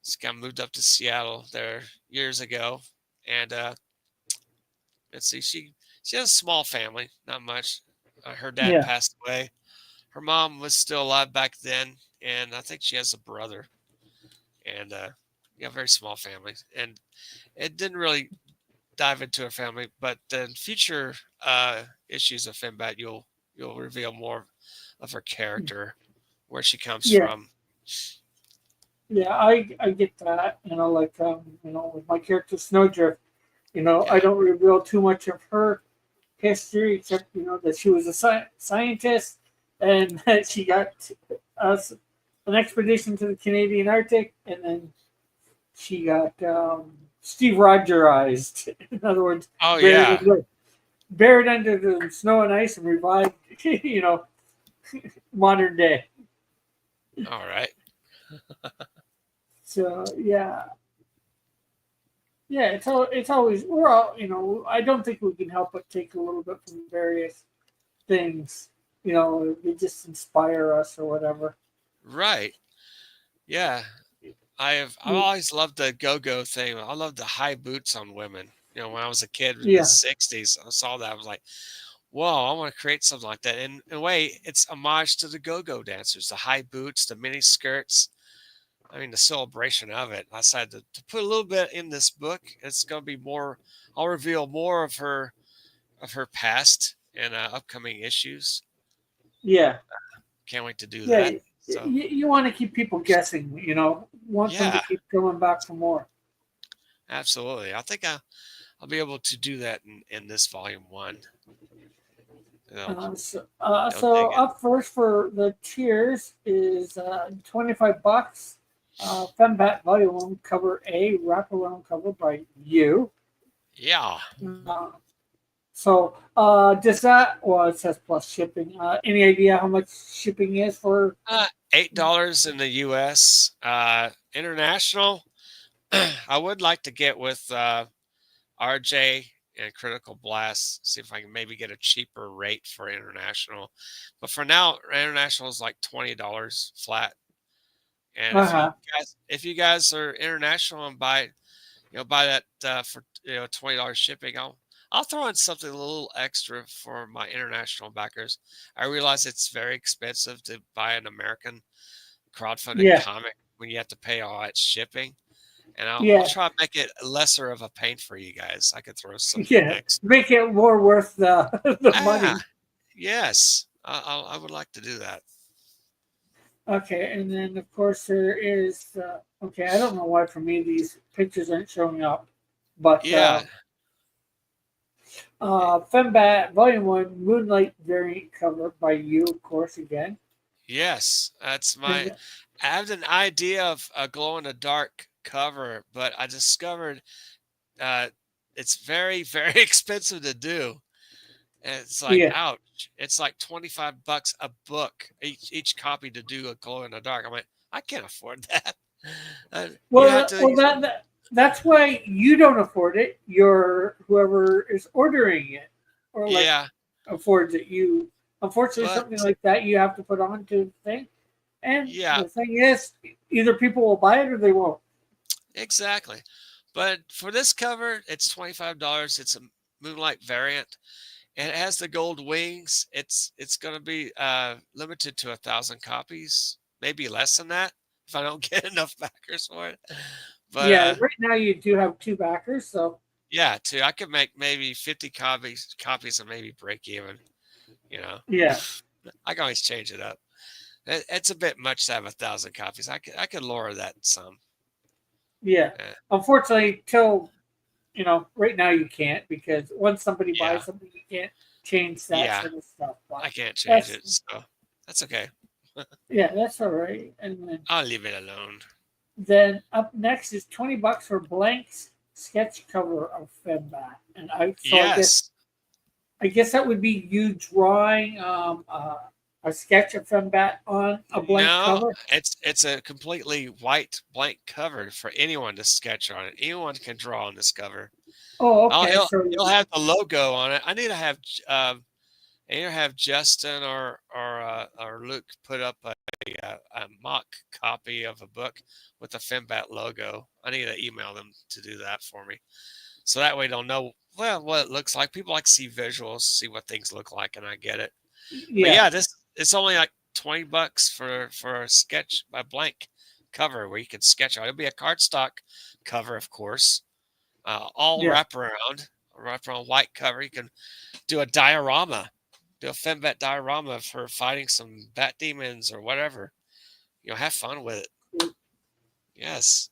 just got moved up to Seattle there years ago. And let's see, she has a small family, not much. Her dad Yeah. passed away. Her mom was still alive back then, and I think she has a brother. And yeah, very small family. And it didn't really dive into her family, but in future issues of Finbat, you'll reveal more of her character, where she comes Yeah. from. Yeah. I get that. Like with my character Snowdrift, I Yeah. don't reveal too much of her history except that she was a scientist and that she got us an expedition to the Canadian Arctic, and then she got Steve Rogerized. In other words, Oh buried yeah. under, buried under the snow and ice and revived. Modern day. All right. So yeah, it's always we're all I don't think we can help but take a little bit from various things. They just inspire us or whatever. Right. Yeah. I've always loved the go-go thing. I love the high boots on women. When I was a kid in the Yeah, '60s, I saw that. I was like, whoa, I want to create something like that. And in a way, it's homage to the go-go dancers, the high boots, the mini skirts. I mean, the celebration of it. I decided to put a little bit in this book. It's going to be more. I'll reveal more of her past and upcoming issues. yeah, Can't wait to do yeah. that. So You want to keep people guessing. Want them to yeah, keep coming back for more. absolutely. I think I'll be able to do that in this volume one. They'll they'll So dig it. up first for the tiers is $25. Fembat Volume 1 Cover A, wraparound cover by you. Yeah. Uh, does that, well, it says plus shipping. Any idea how much shipping is for? $8 in the U.S. International. I would like to get with RJ and Critical Blast. See if I can maybe get a cheaper rate for international. But for now, international is like $20 flat. And Uh huh. if you guys are international and buy that for $20 shipping, I'll throw in something a little extra for my international backers. I realize it's very expensive to buy an American crowdfunded Yeah. comic when you have to pay all that shipping. And I'll Yeah. try to make it lesser of a pain for you guys. I could throw something Yeah. next. Make it more worth the the Ah, money. yes. I would like to do that. Okay, and then of course there is. Okay, I don't know why for me these pictures aren't showing up, but Yeah. Fembat Volume 1 Moonlight variant cover by you, of course, again. Yes. That's my. And I had an idea of a glow in the dark cover, but I discovered uh, it's very, very expensive to do. And it's like, yeah, ouch. It's like $25 a book, each copy to do a glow in the dark. I'm like, I can't afford that. You have to, well that's why you don't afford it. Your whoever is ordering it, or like yeah, affords it. You unfortunately but something like that you have to put onto the thing. And yeah, the thing is, either people will buy it or they won't. exactly. But for this cover, it's $25. It's a Moonlight variant, and it has the gold wings. It's going to be limited to 1,000 copies, maybe less than that if I don't get enough backers for it. But Yeah, right now you do have two backers, so yeah, too. I could make maybe 50 copies and maybe break even. You know, yeah, I can always change it up. It's a bit much to have 1,000 copies. I could lower that some. yeah. Uh, Unfortunately, till right now you can't because once somebody yeah, buys something, you can't change that yeah. sort of stuff. But I can't change that's it, so that's okay. yeah, that's all right. And then I'll leave it alone. Then up next is $20 for blanks sketch cover of Fembat, and Yes. I guess that would be you drawing a sketch of Fembat on a blank No, cover. it's a completely white blank cover for anyone to sketch on it. Anyone can draw on this cover. Oh, I'll, okay. it'll, So it'll have the logo on it. I either have Justin or Luke put up a mock copy of a book with the Fembat logo. I need to email them to do that for me, so that way they'll know well what it looks like. People like to see visuals, see what things look like, and I get it. But yeah, yeah, this it's only like $20 for a sketch, a blank cover where you can sketch on. It'll be a cardstock cover, of course, all yeah, wrap around white cover. You can do a diorama, do a fembat diorama of her fighting some bat demons or whatever. Have fun with it. Yes,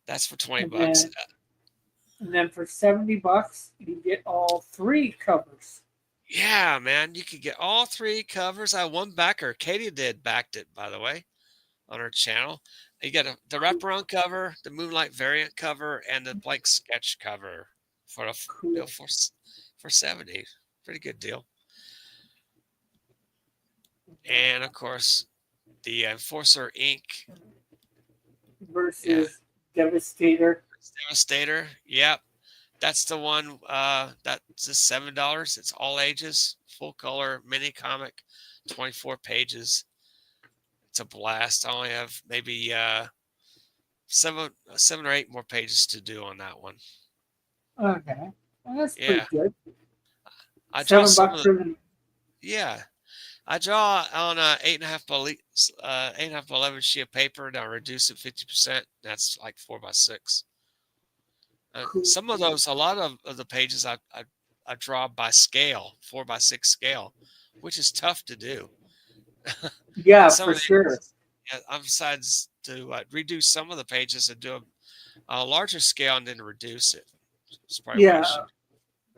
that's for 20 and bucks. then for $70 you get all three covers. Yeah, man, you could get all three covers. I had one backer. Katie backed it, by the way, on her channel. You get the wraparound cover, the Moonlight variant cover, and the blank sketch cover for a Cool. for 70. Pretty good deal. And of course, the Enforcer Ink. Yeah, Versus Devastator. Devastator. Yep, that's the one. That's just $7. It's all ages, full color mini comic, 24 pages. It's a blast. I only have maybe seven or eight more pages to do on that one. Okay, well, that's pretty Yeah, good. I draw Seven some bucks of the. for the Yeah, I draw on a 8.5 by 11 sheet of paper. And I reduce it 50%. That's like 4x6. cool. Some of those, a lot of the pages I draw by scale, 4x6 scale, which is tough to do. Yeah, Some for of sure. these, I've decided to redo some of the pages and do a larger scale and then reduce it. It's probably what I should.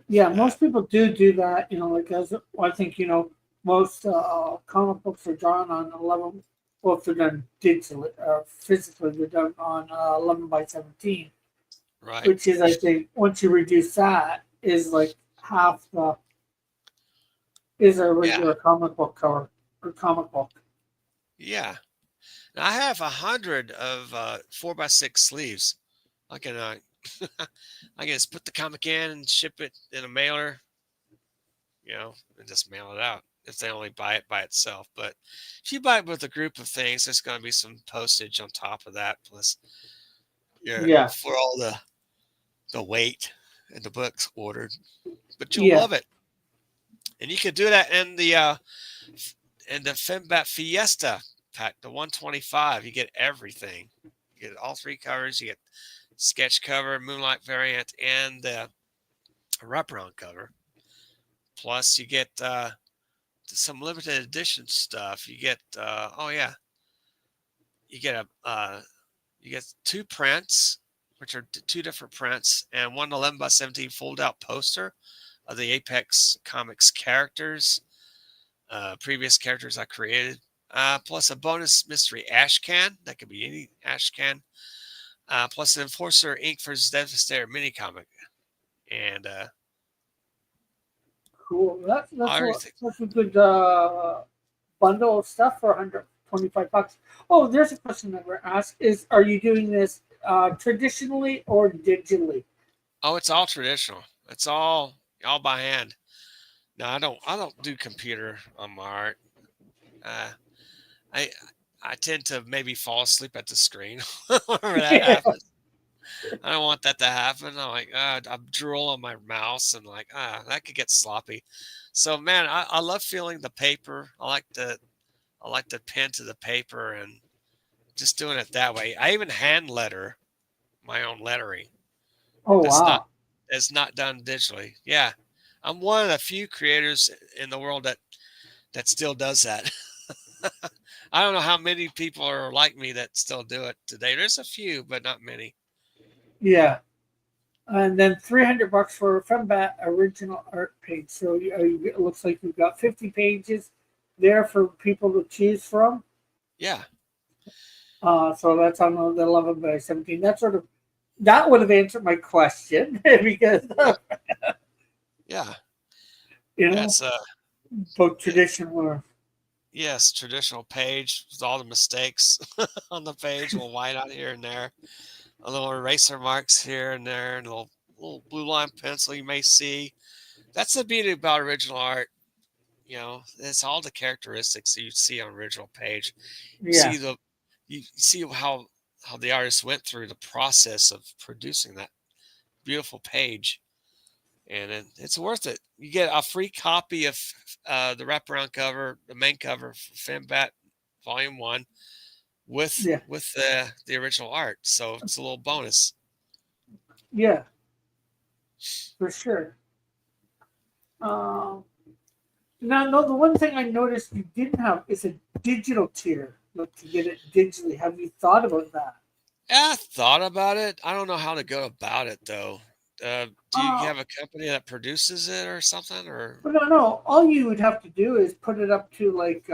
Yeah, yeah. Uh, Most people do that. Like as I think most comic books are drawn on 11. Well, if they're done digitally, physically, they're done on 11 by 17, right. which is I think once you reduce that is like half the is a Yeah. regular comic book cover or comic book. Yeah. Now, I have 100 of 4x6 sleeves. I can I can just put the comic in and ship it in a mailer, and just mail it out if they only buy it by itself. But if you buy it with a group of things, there's going to be some postage on top of that, plus Yeah, for all the weight and the books ordered. But you'll yeah, love it, and you can do that in the Fembat Fiesta pack, the 125. You get everything. You get all three covers. You get sketch cover, Moonlight variant, and the wraparound cover. Plus, you get some limited edition stuff. You get you get you get two prints, which are two different prints, and one 11 by 17 fold out poster of the Apex Comics characters, previous characters I created, plus a bonus mystery ash can. That could be any ash can. Plus an Enforcer Ink vs. Devastator mini comic, and cool. everything. That's a good bundle of stuff for $125. Oh, there's a question that we're asked: Is are you doing this traditionally or digitally? Oh, it's all traditional. It's all by hand. No, I don't do computer on my art. Uh, I I tend to maybe fall asleep at the screen whenever that Yeah, happens. I don't want that to happen. I'm like, I drool on my mouse and like, that could get sloppy. So man, I love feeling the paper. I like the pen to the paper and just doing it that way. I even hand letter my own lettering. oh That's not wow. that's not done digitally. Yeah. I'm one of the few creators in the world that still does that. I don't know how many people are like me that still do it today. There's a few, but not many. Yeah. And then $300 for a Fembat original art page. So it looks like you've got 50 pages there for people to choose from. Yeah. So that's on the 11 by 17. That would have answered my question because Yeah, yeah, you yeah. know It's both it, traditional or yes, traditional page with all the mistakes on the page, a little white out here and there, a little eraser marks here and there, and a little blue line pencil you may see. That's the beauty about original art. You know, it's all the characteristics that you see on original page. You yeah, see you see how the artist went through the process of producing that beautiful page, and it's worth it. You get a free copy of the wraparound cover, the main cover for Fembat Volume One, yeah, with the original art. So it's a little bonus. yeah, for sure. Um, Now, no, the one thing I noticed you didn't have is a digital tier, like to get it digitally. Have you thought about that? Yeah, I thought about it. I don't know how to go about it though. Do you Uh, have a company that produces it or something? Or but no, no. All you would have to do is put it up to like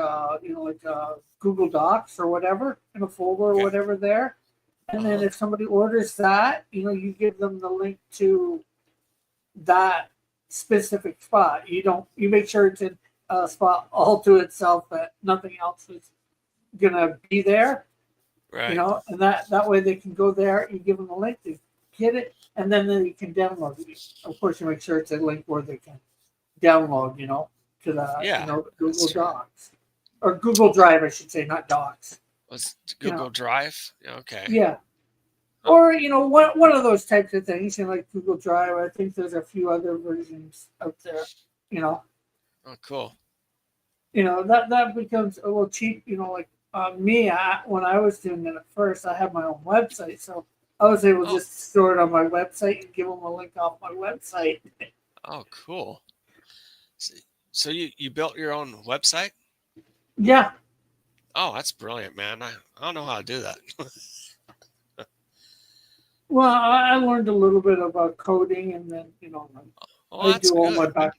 Google Docs or whatever in a folder or okay, whatever there, uh and then huh, if somebody orders that, you give them the link to that specific spot. You make sure it's in a spot all to itself that nothing else is gonna be there, right, and that way they can go there. You give them a link to get it, and then they can download it. Of course, you make sure it's a link where they can download, to the yeah, Google that's true. Docs or Google Drive, I should say, not Docs. Was You Google know, Drive? Yeah, okay. yeah, Huh. or one of those types of things. Like Google Drive. I think there's a few other versions out there. You know, Oh, cool. that becomes a little cheap. Like me, when I was doing it at first, I had my own website, so I was able to Oh, just store it on my website and give them a link off my website. oh, cool. So, so you built your own website? Yeah, Oh, that's brilliant, man. I don't know how to do that. well, I learned a little bit about coding, and then Oh, I that's do all good. my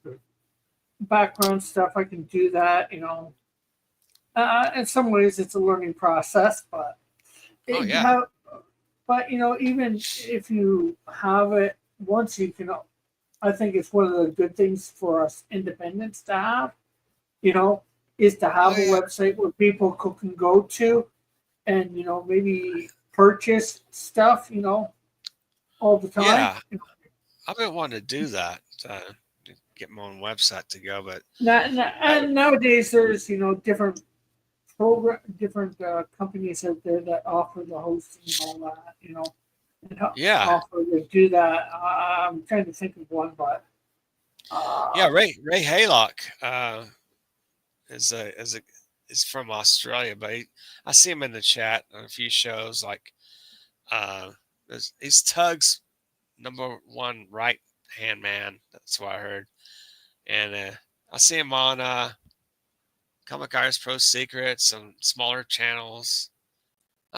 background stuff. I can do that. In some ways, it's a learning process, but Oh, you yeah. have, but even if you have it once, you can. I think it's one of the good things for us independents to have. You know, is to Oh, have a yeah. website where people can go to and maybe purchase stuff. All the time. Yeah. I've been wanting to do that. Get my own website to go, but I, And nowadays, there's different different companies out there that offer the hosting and all that. And yeah, offer to do that. I'm trying to think of one, but yeah. uh, Ray Haylock is a is from Australia, but I see him in the chat on a few shows. Like uh, he's Tug's number one right hand man. That's what I heard, and I see him on Comic Artist Pro Secrets, some smaller channels.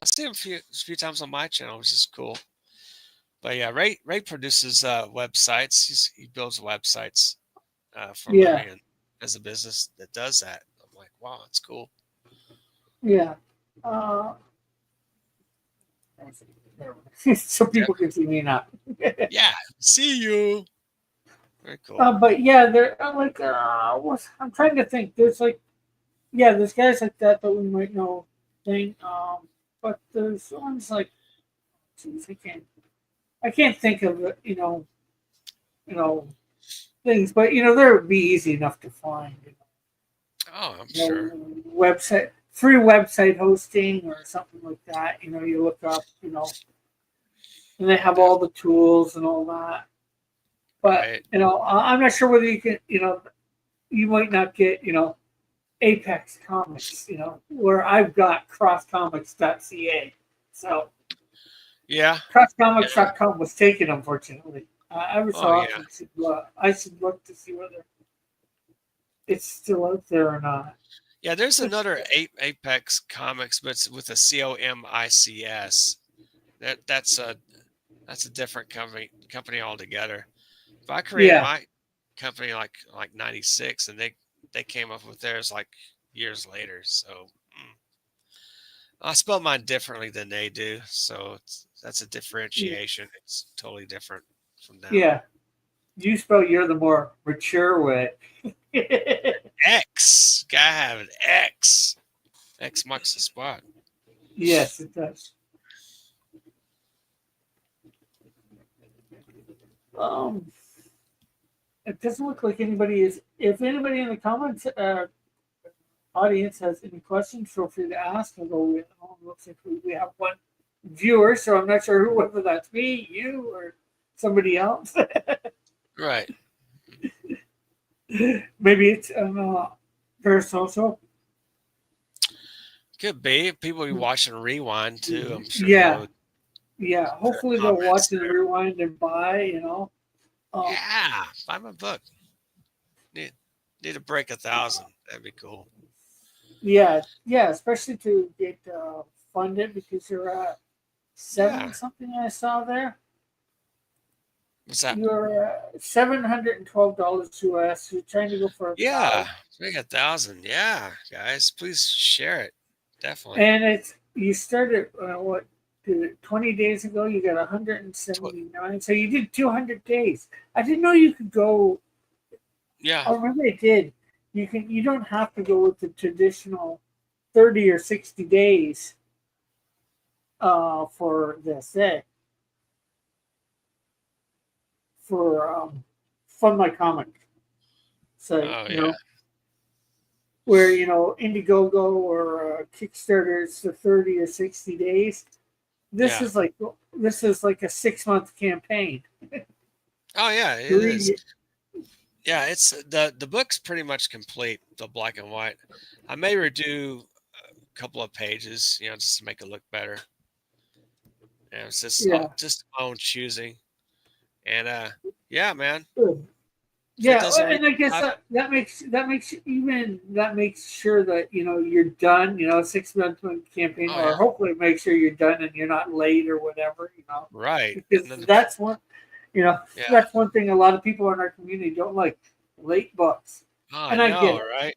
I see him a few times on my channel, which is cool. But yeah, Ray produces websites. He builds websites for a yeah, living and as a business that does that. I'm like, wow, that's cool. yeah. Uh, so Yep. people can see me now. Yeah. See you. Very cool. But yeah, there like I'm trying to think. There's guys like that that we might know. Thing, but there's ones like, geez, I can't think of it. You know things, but they're be easy enough to find. Oh, I'm You know, sure. website free website hosting or something like that. You look up. And they have all Definitely. the tools and all that. But Right. I'm not sure whether you can. You might not get Apex Comics. Where I've got crosscomics.ca. So Yeah. Yeah. crosscomics.com was taken, unfortunately. Every so Oh, yeah. often, I should look to see whether it's still out there or not. Yeah. There's another Apex Comics, but it's with a COMICS. That's a different company altogether. But I created Yeah, my company like '96, and they came up with theirs like years later. So I spell mine differently than they do, so that's a Yeah. differentiation. It's totally different from them. Yeah. You spell you're the more mature way. X, gotta have an X. X marks the spot. Yes, it does. Um, it doesn't look like anybody is. If anybody in the comments audience has any questions, feel free to ask. Although it looks like we have one viewer, so I'm not sure whether that's me, you, or somebody else. Right. Maybe it's parasocial. Could be. People be watching Rewind too. I'm sure Yeah, they'll yeah. put Hopefully they'll comments watch and there. rewind and buy. Um, Yeah, buy my book. Need need to break 1,000. That'd be cool. yeah, yeah. Especially to get funded because you're at seven Yeah. something. I saw there. What's that? You're $712 US. You're trying to go for 1,000. Yeah, make 1,000. Yeah, guys, please share it. Definitely. And it's you started what 20 days ago. You got Tw- 179. So you did 200 days. I didn't know you could go. Yeah. Oh, remember it did. You can. You don't have to go with the traditional 30 or 60 days for this. For Fund My Comic. So Oh yeah. where Indiegogo or Kickstarter is the 30 or 60 days. This Yeah. is like a 6 month campaign. Oh yeah, it is. Three, Yeah, it's the book's pretty much complete, the black and white. I may redo a couple of pages, just to make it look better. And it's yeah, just my own choosing. And yeah, man. good. If it Yeah, doesn't reach and I guess top, that makes sure that you're done. 6 month campaign, oh or yeah, hopefully make sure you're done and you're not late or whatever. right. Because And then you know yeah. that's one thing a lot of people in our community don't like, late books, Oh, I and I get know, it. right?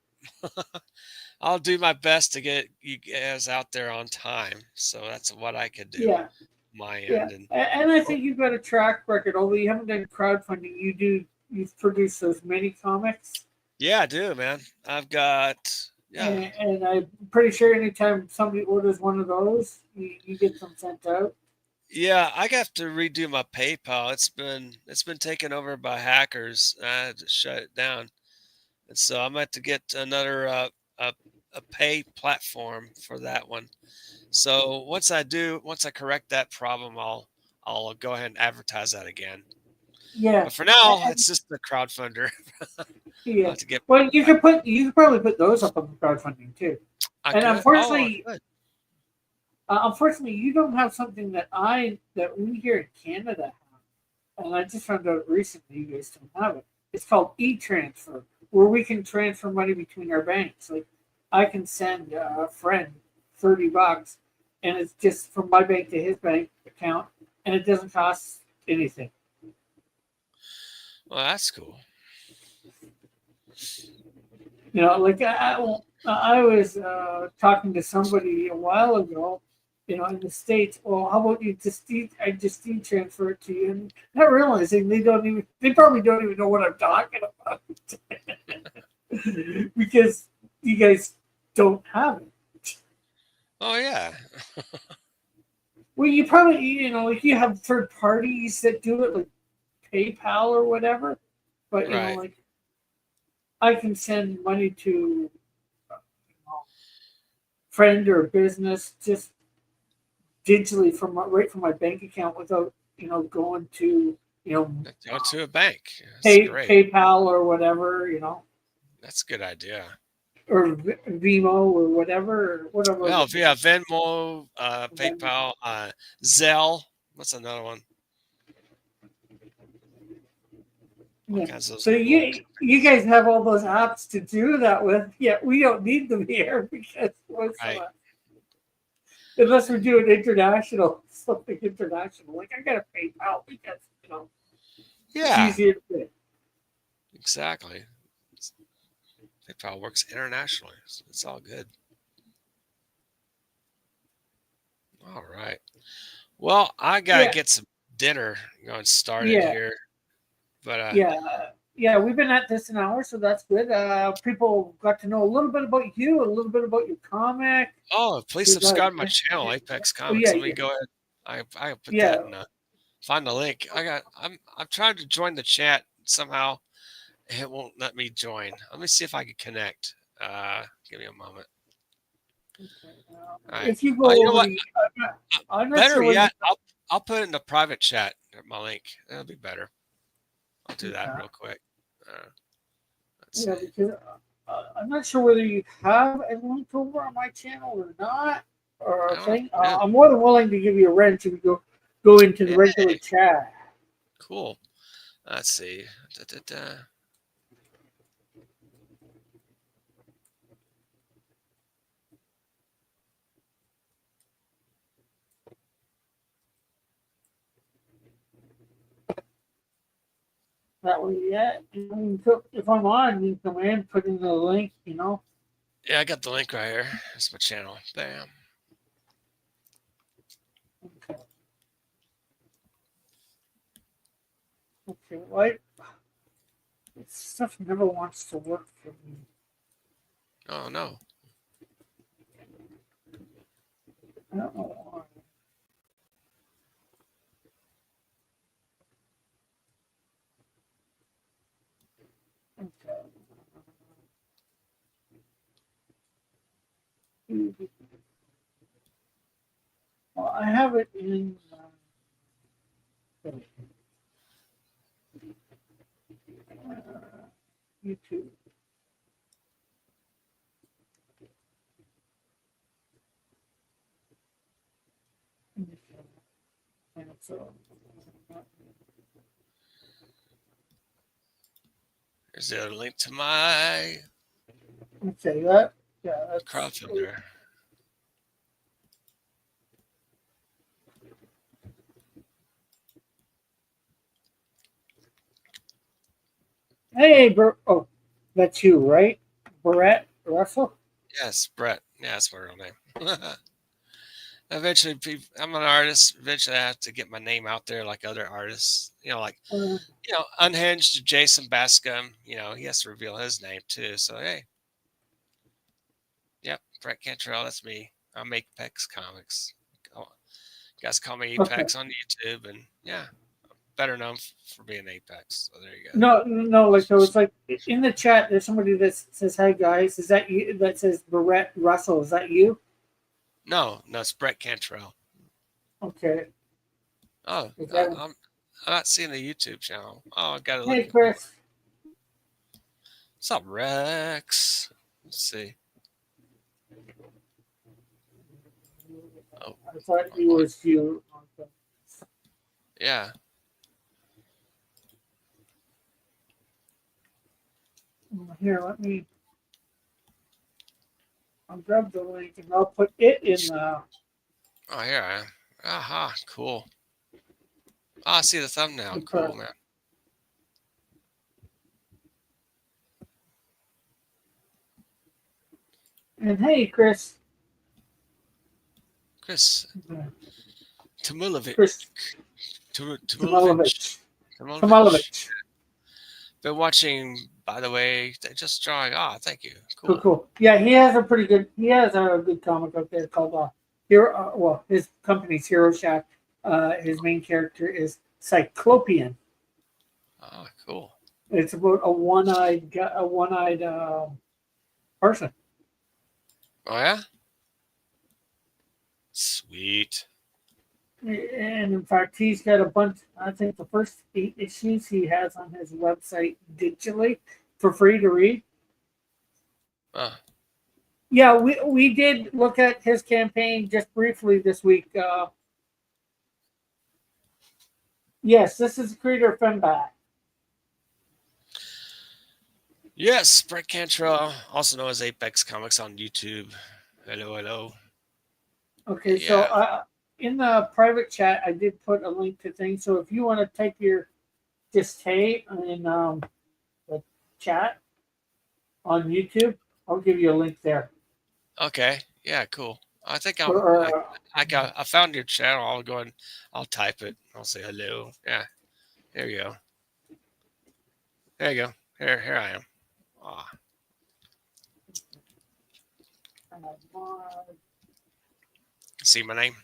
I'll do my best to get you guys out there on time. So that's what I could do, Yeah, my yeah, end. And and I think you've got a track record. Although you haven't done crowdfunding, you've produced those mini comics, yeah, I do, man. I've got yeah. and I'm pretty sure anytime somebody orders one of those, you get them sent out. Yeah, I have to redo my PayPal. It's been taken over by hackers. I had to shut it down, and so I'm going to get another a a pay platform for that one. So once I correct that problem, I'll go ahead and advertise that again. Yeah, But for now, and, it's just the crowdfunder. I'll yeah. have to get Well, back. you could probably put those up on crowdfunding too. I And could. Oh, good. unfortunately, you don't have something that we here in Canada have, and I just found out recently you guys don't have it. It's called e-transfer, where we can transfer money between our banks. Like, I can send a friend $30, and it's just from my bank to his bank account, and it doesn't cost anything. Well, that's cool. Like I was talking to somebody a while ago, in the States. Well, how about I just transfer it to you, and not realizing they probably don't even know what I'm talking about because you guys don't have it. Oh yeah. Well, you probably, like you have third parties that do it, like PayPal or whatever, but Right. like I can send money to friend or business just digitally right from my bank account without going to Go to a bank. That's great. PayPal or whatever, That's a good idea. or Vimo or whatever. Well, if you have Venmo, PayPal, Zelle, what's another one? All Yeah. kinds of those So little. you guys have all those apps to do that with, yet we don't need them here because most of Right. us, unless we're doing international something international, like I got a PayPal because it's Yeah, easier to do. exactly. PayPal works internationally. So it's all good. All right. Well, I gotta Yeah, get some dinner going started yeah, here. But yeah. We've been at this an hour, so that's good. People got to know a little bit about you, a little bit about your comic. oh, please We got, subscribe to my channel, Apex oh Comics. yeah, Let me yeah, go ahead. I put that yeah. in find the link. I'm trying to join the chat somehow. It won't let me join. Let me see if I can connect. Give me a moment. Okay. All right. If you You go know over what? to, I'm not Better sure whether you. yet, I'll put it in the private chat. My link. That'll be better. I'll do that Okay. real quick. Uh, let's Yeah, see. because I'm not sure whether you have a link over on my channel or not, or I a don't know if thing. I do. I'm more than willing to give you a wrench if you go into the regular Hey, chat. cool. Let's see. Da, da, da. That way, yeah. If I'm on, you can come in, put in the link. Yeah, I got the link right here. That's my channel. Bam. Okay. Okay. Why stuff never wants to work for me? Oh no. I don't know why. Okay. Well, I have it in YouTube. And so, Here's the other link to my okay, that yeah, that's crowdfunder. hey, oh, that's you, right? Brett Russell? Yes, Brett. Yeah, that's my real name. Eventually, I'm an artist. Eventually, I have to get my name out there like other artists. Like Uh, Unhinged Jason Bascom. He has to reveal his name too. So hey, yep, Brett Cantrell. That's me. I'm Apex Comics. Oh, you guys call me okay. Apex on YouTube, and yeah, better known for being Apex. So there you go. No, no, like there was like in the chat, there's somebody that says, "Hi guys, is that you?" That says Brett Russell. Is that you? No, it's Brett Cantrell. Okay. Oh, Is I, that, I'm I'm not seeing the YouTube channel. Oh, I gotta look. hey Chris? What's up, Rex? Let's see. Oh, I thought wrong it one. was you. Okay. Yeah. Here, let me. I'll grab the link and I'll put it in the. Oh, here I am. Aha, cool. Oh, I see the thumbnail. Cool, man. And hey, Chris. Chris Tamulovic. Chris Tamulovic. Tomalovich. Tamulovic. Tomalovich. Been watching, by the way, just drawing. Ah, thank you. Cool, Cool. cool. Yeah, he has a pretty good. He has a good comic out there called Hero. Well, his company's Hero Shack. His main character is Cyclopean. Ah, cool. It's about a one-eyed person. Oh, yeah? Sweet. And in fact, he's got a bunch. I think the first 8 issues he has on his website digitally for free to read. Ah, Yeah, we did look at his campaign just briefly this week. Yes, this is the creator of Fembat. yes, Brett Cantrell, also known as Apex Comics on YouTube. Hello, hello. Okay, so Yeah. in the private chat, I did put a link to things. So if you want to type your just hey in the chat on YouTube, I'll give you a link there. Okay. Yeah, cool. I think or I found your channel. I'll go and I'll type it. I'll say hello. Yeah, there you go. There you go. Here I am. Ah, see my name?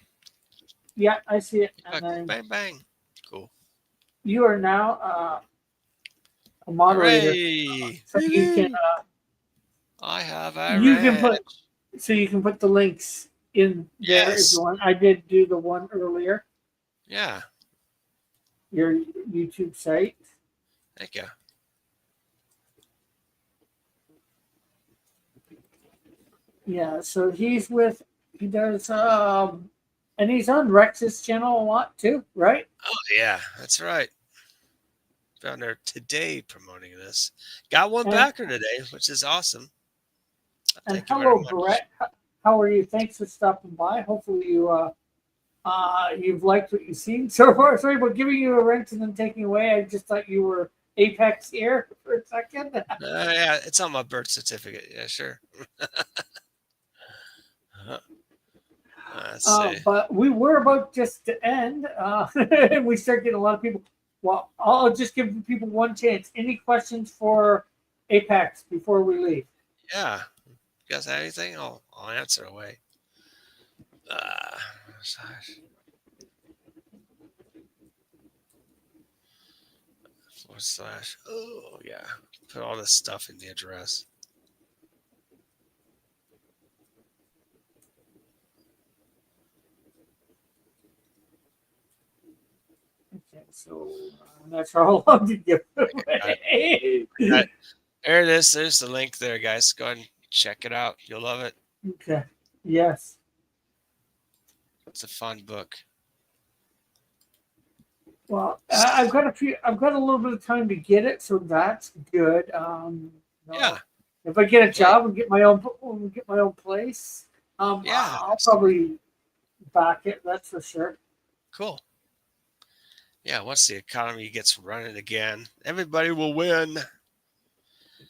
yeah, I see it. And Look, then bang bang. Cool. you are now a moderator, Hooray! so you can Woo-hoo. I have a you can put ranch. so you can put the links in there if you Yes. want. I did do the one earlier, Yeah. your YouTube site. Thank you. Yeah, so he does and he's on Rex's channel a lot too, right? Oh yeah, that's right. Found her today promoting this. Got one And backer today, which is awesome. and Thank you very hello much. Brett. How are you? Thanks for stopping by. Hopefully you've liked what you've seen so far. Sorry about giving you a rent and then taking away. I just thought you were Apex here for a second. Yeah, it's on my birth certificate. Yeah, sure. Uh, Let's see. But we were about just to end, and we start getting a lot of people. Well, I'll just give people one chance. Any questions for Apex before we leave? Yeah. You guys have anything? I'll answer away. Uh, // Oh yeah. Put all this stuff in the address. Okay, so I'm not sure how long to give Got it. away. Got it. There it is. There's the link there, guys. Go ahead and check it out. You'll love it. Okay. Yes. It's a fun book. Well, I've got a few. I've got a little bit of time to get it, so that's good. Yeah. If I get a Wait. job and get my own place, Yeah. I'll probably back it. That's for sure. Cool. Yeah. Once the economy gets running again, everybody will win.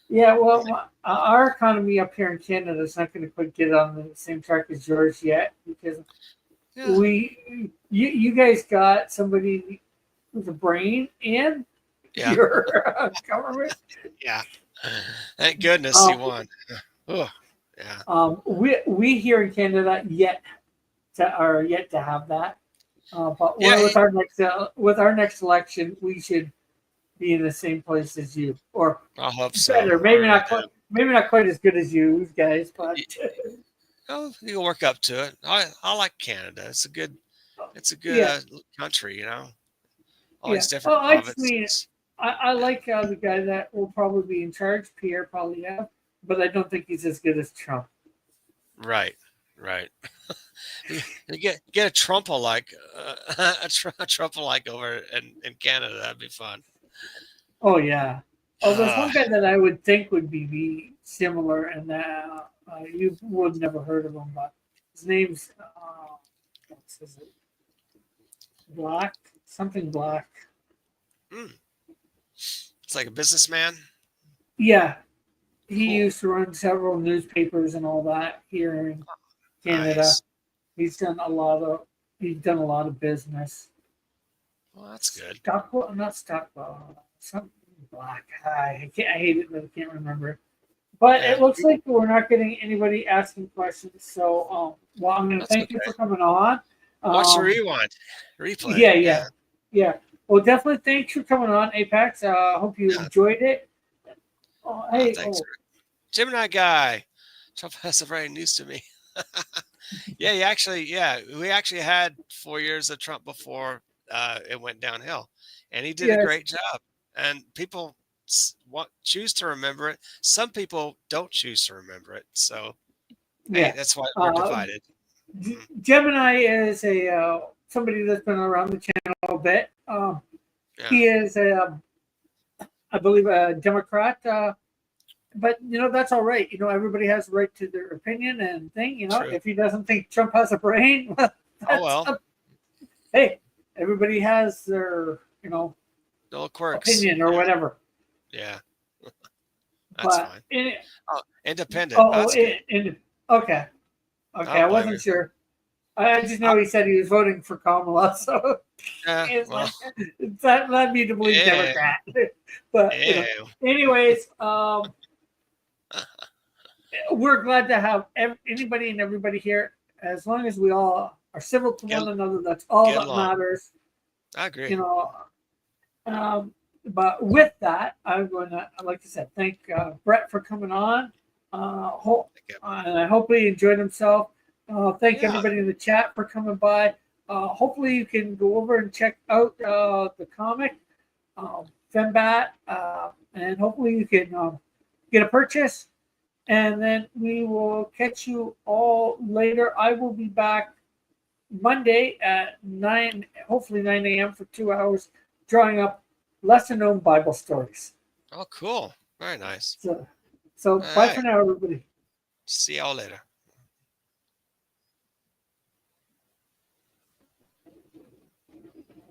Yeah. Well, our economy up here in Canada is not going to quite get on the same track as yours yet because Yeah. you guys got somebody with a brain in Yeah. your government. Yeah. Thank goodness he won. Oh, yeah. We here in Canada are yet to have that. But Yeah. with our next election, we should be in the same place as you, or I hope so. better. I really do. Maybe not quite as good as you guys, but Oh, you can work up to it. I like Canada. It's a good yeah, country, you know. All yeah. these different Oh, I just mean provinces. I like the guy that will probably be in charge, Pierre Poilievre, but I don't think he's as good as Trump. Right. Right. You get a Trump like a Trump like over in Canada. That'd be fun. Oh yeah. Oh, there's Uh, one guy that I would think would be similar, and that you would never heard of him, but his name's what's his name? Black, something Black. mm, it's like a businessman. Yeah, he Cool. used to run several newspapers and all that here in Canada. Nice. He's done a lot of business. Well, that's good. Stockwell, not Stockwell, something Black. I hate it, but I can't remember it. But Yeah, it looks like we're not getting anybody asking questions. So, well, I'm going to that's thank you okay. for coming on. Watch the Um, replay. yeah, Yeah. yeah, yeah. Well, definitely thanks for coming on, Apex. Hope you Yeah. enjoyed it. Oh, hey, Thanks, oh, Gemini guy. Trump has a very news to me. Yeah, we actually had 4 years of Trump before it went downhill, and he did a yes, great job. And people choose to remember it. Some people don't choose to remember it. So, hey, yeah. that's why we're Uh, divided. Mhm. Gemini is a somebody that's been around the channel a bit. Yeah, He is I believe, a Democrat. But that's all right. Everybody has a right to their opinion and thing. true. If he doesn't think Trump has a brain, Oh that's well, hey, everybody has their little quirks. opinion or whatever. Yeah, that's But fine. Oh, independent. oh, That's good. okay. Okay, don't I blame wasn't you. sure. I just I, know he said he was voting for Kamala, so it's well, like that led me to believe yeah, Democrat. But yeah. anyways, we're glad to have anybody and everybody here. As long as we all are civil to Get one another, that's all get that along. matters. I agree. You know. Um, but with that, I'm going to, like I said, thank Brett for coming on. And I hope he enjoyed himself. Thank Yeah, everybody in the chat for coming by. Hopefully, you can go over and check out the comic, Fembat, and hopefully you can get a purchase. And then we will catch you all later. I will be back Monday at 9, hopefully 9 a.m. for 2 hours, drawing up lesser known Bible stories. oh, cool. Very nice. So All bye for right. now, everybody. See y'all later.